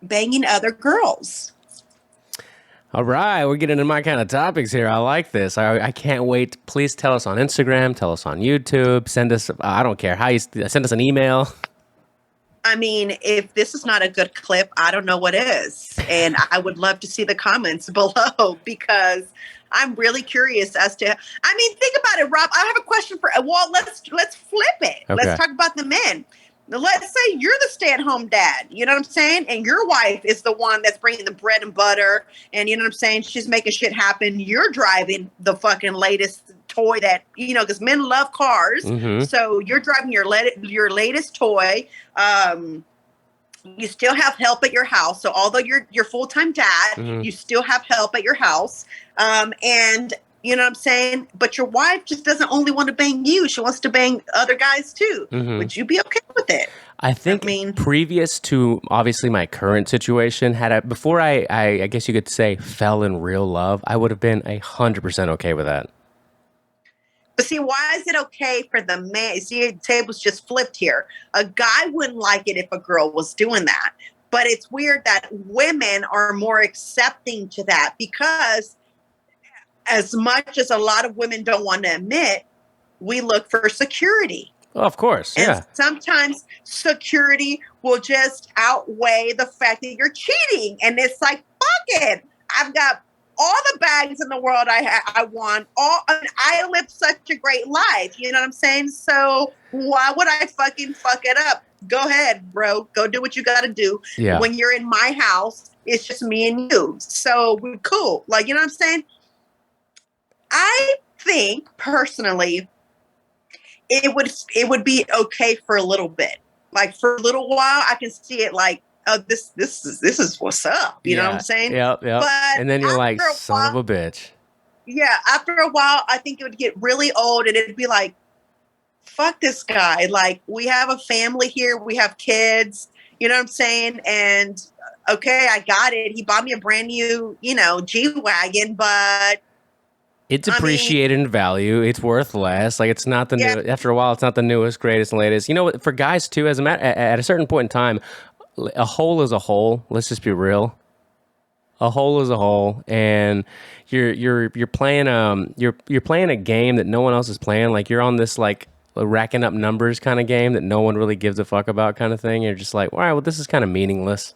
banging other girls? All right, we're getting into my kind of topics here. I like this. I can't wait. Please tell us on Instagram, tell us on YouTube, send us, I don't care how you send us an email. I mean, if this is not a good clip, I don't know what is. And I would love to see the comments below because I'm really curious as to, I mean, think about it, Rob. I have a question let's flip it. Okay. Let's talk about the men. Let's say you're the stay-at-home dad, you know what I'm saying? And your wife is the one that's bringing the bread and butter and you know what I'm saying? She's making shit happen. You're driving the fucking latest toy that, you know, because men love cars. Mm-hmm. So you're driving your latest toy. You still have help at your house. So although you're full-time dad, mm-hmm. you still have help at your house. And you know what I'm saying? But your wife just doesn't only want to bang you. She wants to bang other guys too. Mm-hmm. Would you be okay with it? I think previous to obviously my current situation, before I guess you could say fell in real love, I would have been 100% okay with that. But see, why is it okay for the man? See, the table's just flipped here. A guy wouldn't like it if a girl was doing that. But it's weird that women are more accepting to that because as much as a lot of women don't want to admit, we look for security. Oh, of course, yeah. And sometimes security will just outweigh the fact that you're cheating. And it's like, fuck it. I've got all the bags in the world I want. I live such a great life. You know what I'm saying? So why would I fucking fuck it up? Go ahead, bro. Go do what you got to do. Yeah. When you're in my house, it's just me and you. So we're cool. Like, you know what I'm saying? I think personally, it would be okay for a little bit. Like for a little while, I can see it like oh, this is what's up. You know what I'm Yeah. saying? Yep. Yep. But And then you're like, after a son of while, a bitch. yeah, after a while, I think it would get really old, and it'd be like, fuck this guy. Like, we have a family here, we have kids. You know what I'm saying? And okay, I got it. He bought me a brand new, G-Wagon, but It's I mean, appreciated in value. It's worth less. Like it's not the yeah, new. After a while, it's not the newest, greatest, and latest. You know what? For guys too, as a matter, at a certain point in time, a hole is a hole. Let's just be real. A hole is a hole, and you're playing you're playing a game that no one else is playing. Like you're on this like racking up numbers kind of game that no one really gives a fuck about kind of thing. You're just like, all right, well, this is kind of meaningless.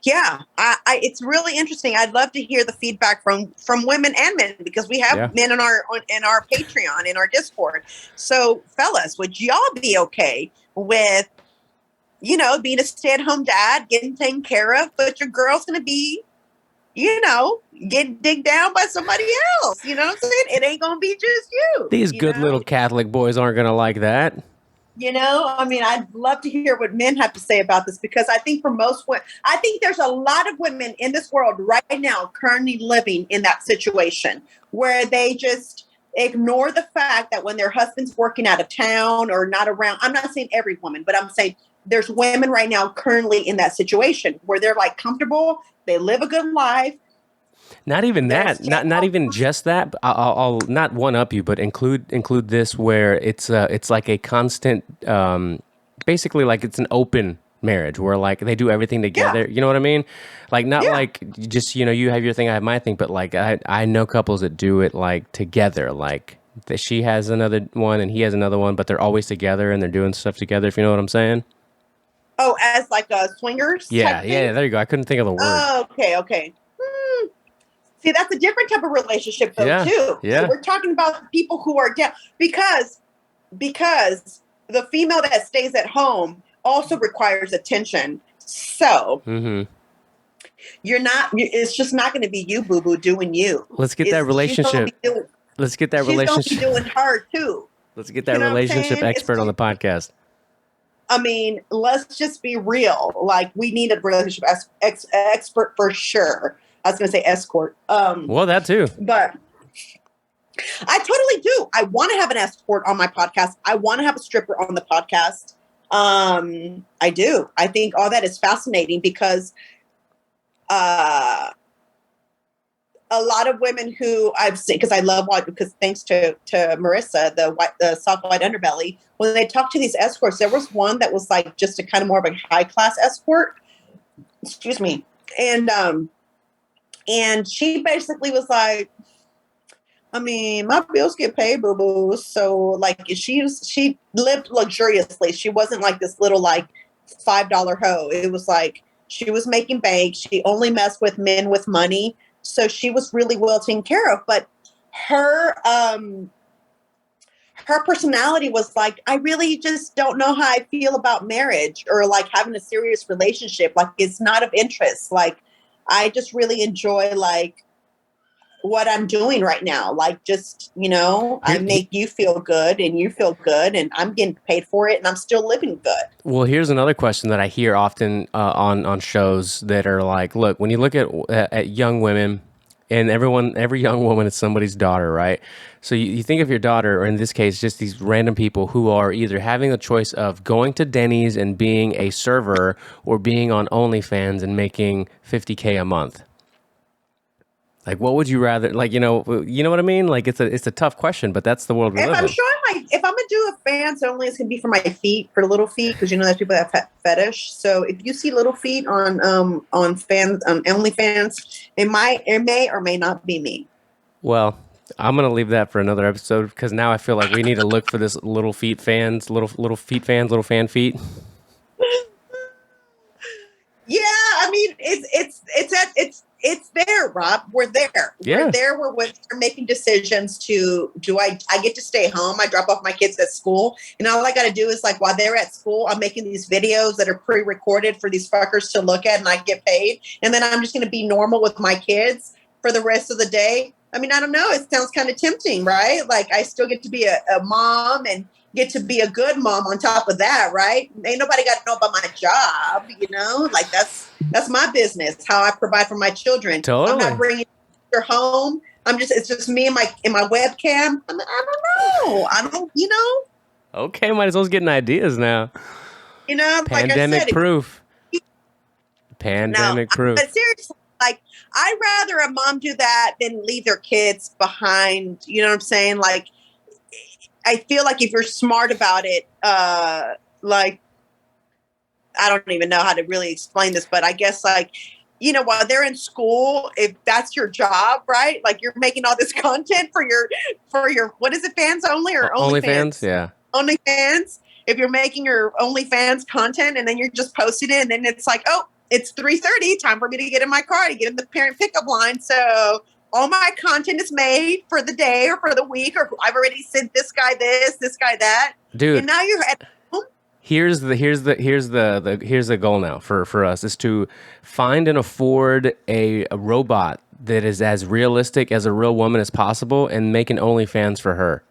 yeah. It's really interesting. I'd love to hear the feedback from women and men, because we have Yeah. men in our Patreon, in our Discord. So, fellas, would y'all be okay with being a stay-at-home dad, getting taken care of, but your girl's going to be, getting digged down by somebody else? You know what I'm saying? It ain't going to be just you. These good little Catholic boys aren't gonna like that. I mean, I'd love to hear what men have to say about this, because I think for most women, I think there's a lot of women in this world right now currently living in that situation where they just ignore the fact that when their husband's working out of town or not around. I'm not saying every woman, but I'm saying there's women right now currently in that situation where they're like comfortable, they live a good life. Not even There's that. Not even just that. I'll not one up you, but include this where it's like a constant, basically like it's an open marriage where like they do everything together. You know what I mean? Like not Yeah. like just you have your thing, I have my thing, but like I know couples that do it like together. Like that she has another one and he has another one, but they're always together and they're doing stuff together. If you know what I'm saying? Oh, as like a swingers Yeah, type thing? yeah. There you go. I couldn't think of the word. Oh, okay. See, that's a different type of relationship, though, Yeah, too. yeah. So we're talking about people who are down, because the female that stays at home also requires attention. So Mm-hmm. it's just not going to be you, boo boo, doing you. Let's get that relationship. Let's get that She's going to be relationship. doing her too. Let's get that You know what I'm relationship saying? expert on the podcast. I mean, let's just be real. Like, we need a relationship expert for sure. I was going to say escort. Well, that too. But I totally do. I want to have an escort on my podcast. I want to have a stripper on the podcast. I do. I think all that is fascinating, because a lot of women who I've seen, because I love watching, because thanks to Marissa, the soft white underbelly, when they talk to these escorts, there was one that was like just a kind of more of a high class escort. Excuse me. And she basically was like, I mean, my bills get paid, boo boo. So like, she lived luxuriously. She wasn't like this little like $5 hoe. It was like she was making bank. She only messed with men with money. So she was really well taken care of. But her personality was like, I really just don't know how I feel about marriage or like having a serious relationship. Like, it's not of interest. Like, I just really enjoy like what I'm doing right now. Like, just, I make you feel good and you feel good and I'm getting paid for it and I'm still living good. Well, here's another question that I hear often on shows that are like, look, when you look at young women, and every young woman is somebody's daughter, right? So you think of your daughter, or in this case, just these random people who are either having a choice of going to Denny's and being a server, or being on OnlyFans and making $50K a month. Like, what would you rather? Like, you know what I mean? Like, it's a tough question, but that's the world we live in. If I'm gonna do a fans only, it's gonna be for my feet, for little feet, because there's people that have fetish. So if you see little feet on fans on OnlyFans, it may or may not be me. Well, I'm gonna leave that for another episode, because now I feel like we need to look for this little fan feet. Yeah, I mean, it's there, Rob. We're there. Yeah. We're there. We're making decisions to I get to stay home. I drop off my kids at school, and all I got to do is like while they're at school, I'm making these videos that are pre-recorded for these fuckers to look at, and I get paid. And then I'm just going to be normal with my kids for the rest of the day. I mean, I don't know. It sounds kind of tempting, right? Like, I still get to be a mom and get to be a good mom on top of that, right? Ain't nobody got to know about my job, like that's my business, how I provide for my children. Totally. I'm not bringing her home. It's just me and my webcam. I don't know. Okay, might as well getting ideas now. Like Pandemic I said, proof. Pandemic proof. But seriously, like, I'd rather a mom do that than leave their kids behind. You know what I'm saying? Like, I feel like if you're smart about it, like, I don't even know how to really explain this, but I guess, like, while they're in school, if that's your job, right? Like, you're making all this content for your what is it, fans only or OnlyFans? Yeah. OnlyFans. If you're making your OnlyFans content and then you're just posting it, and then it's like, oh, it's 3:30, time for me to get in my car to get in the parent pickup line. So all my content is made for the day or for the week, or I've already sent this guy this guy that. Dude. And now you're at home. Here's the goal now for us is to find and afford a robot that is as realistic as a real woman as possible and make an OnlyFans for her.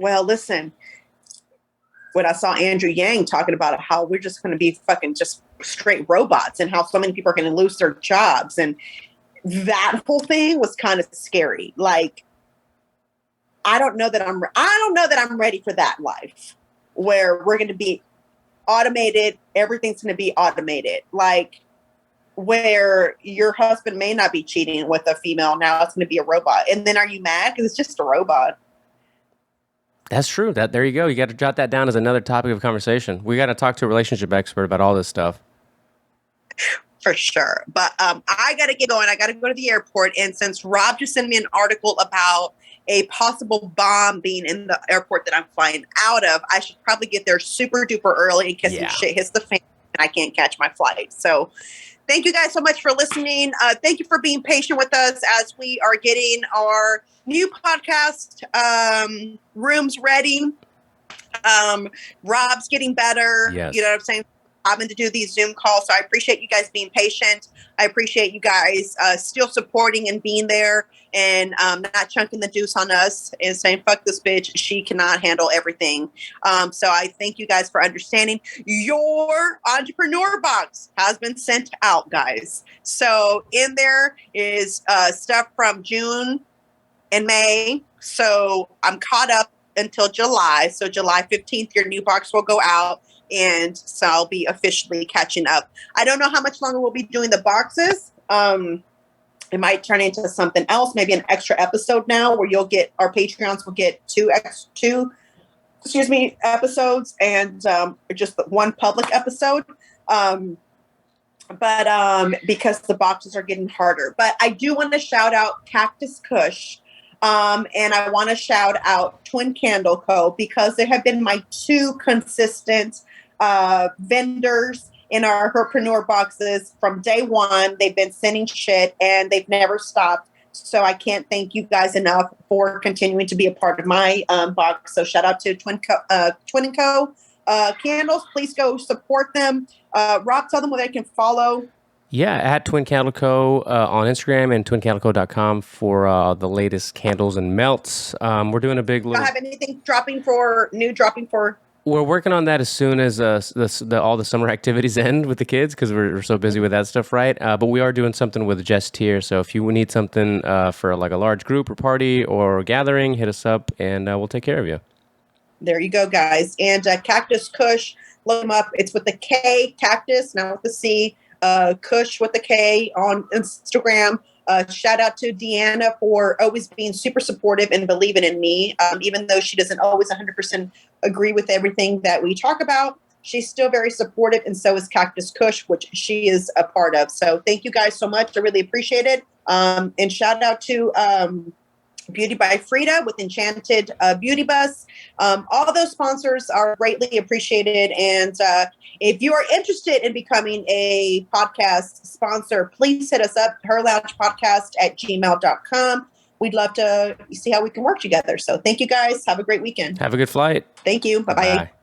Well, listen, when I saw Andrew Yang talking about how we're just going to be fucking just straight robots and how so many people are going to lose their jobs, and that whole thing was kind of scary. Like, I don't know that I'm ready for that life where we're going to be automated. Everything's going to be automated. Like, where your husband may not be cheating with a female. Now it's going to be a robot. And then are you mad? Because it's just a robot. That's true. There you go. You got to jot that down as another topic of conversation. We got to talk to a relationship expert about all this stuff. For sure. But I got to get going. I got to go to the airport. And since Rob just sent me an article about a possible bomb being in the airport that I'm flying out of, I should probably get there super duper early in case some shit hits the fan and I can't catch my flight. So thank you guys so much for listening. Thank you for being patient with us as we are getting our new podcast rooms ready. Rob's getting better. Yes. You know what I'm saying? I'm going to do these Zoom calls. So I appreciate you guys being patient. I appreciate you guys still supporting and being there and not chunking the deuce on us and saying, fuck this bitch. She cannot handle everything. So I thank you guys for understanding. Your entrepreneur box has been sent out, guys. So in there is stuff from June and May. So I'm caught up until July. So July 15th, your new box will go out. And so I'll be officially catching up. I don't know how much longer we'll be doing the boxes. It might turn into something else, maybe an extra episode now where our Patreons will get two episodes and just one public episode. But because the boxes are getting harder. But I do want to shout out Cactus Kush. And I want to shout out Twin Candle Co. because they have been my two consistent vendors in our herpreneur boxes from day one. They've been sending shit and they've never stopped. So I can't thank you guys enough for continuing to be a part of my box. So shout out to Twin and Co. Candles. Please go support them. Rob, tell them where they can follow. Yeah, at Twin Candle Co. On Instagram and twincandleco.com for the latest candles and melts. We're doing a big little... Do you have anything dropping for... We're working on that as soon as all the summer activities end with the kids because we're so busy with that stuff, right? But we are doing something with Just Tier. So if you need something for like a large group or party or gathering, hit us up and we'll take care of you. There you go, guys. And Cactus Kush, look them up. It's with the K, Cactus, not with the C. Kush with the K on Instagram. Shout out to Deanna for always being super supportive and believing in me. Even though she doesn't always 100% agree with everything that we talk about, she's still very supportive, and so is Cactus Kush, which she is a part of. So thank you guys so much. I really appreciate it. And shout out to Beauty by Frida with Enchanted Beauty Bus. All those sponsors are greatly appreciated. And if you are interested in becoming a podcast sponsor, please hit us up, herloungepodcast@gmail.com. We'd love to see how we can work together. So thank you guys. Have a great weekend. Have a good flight. Thank you. Bye-bye. Bye.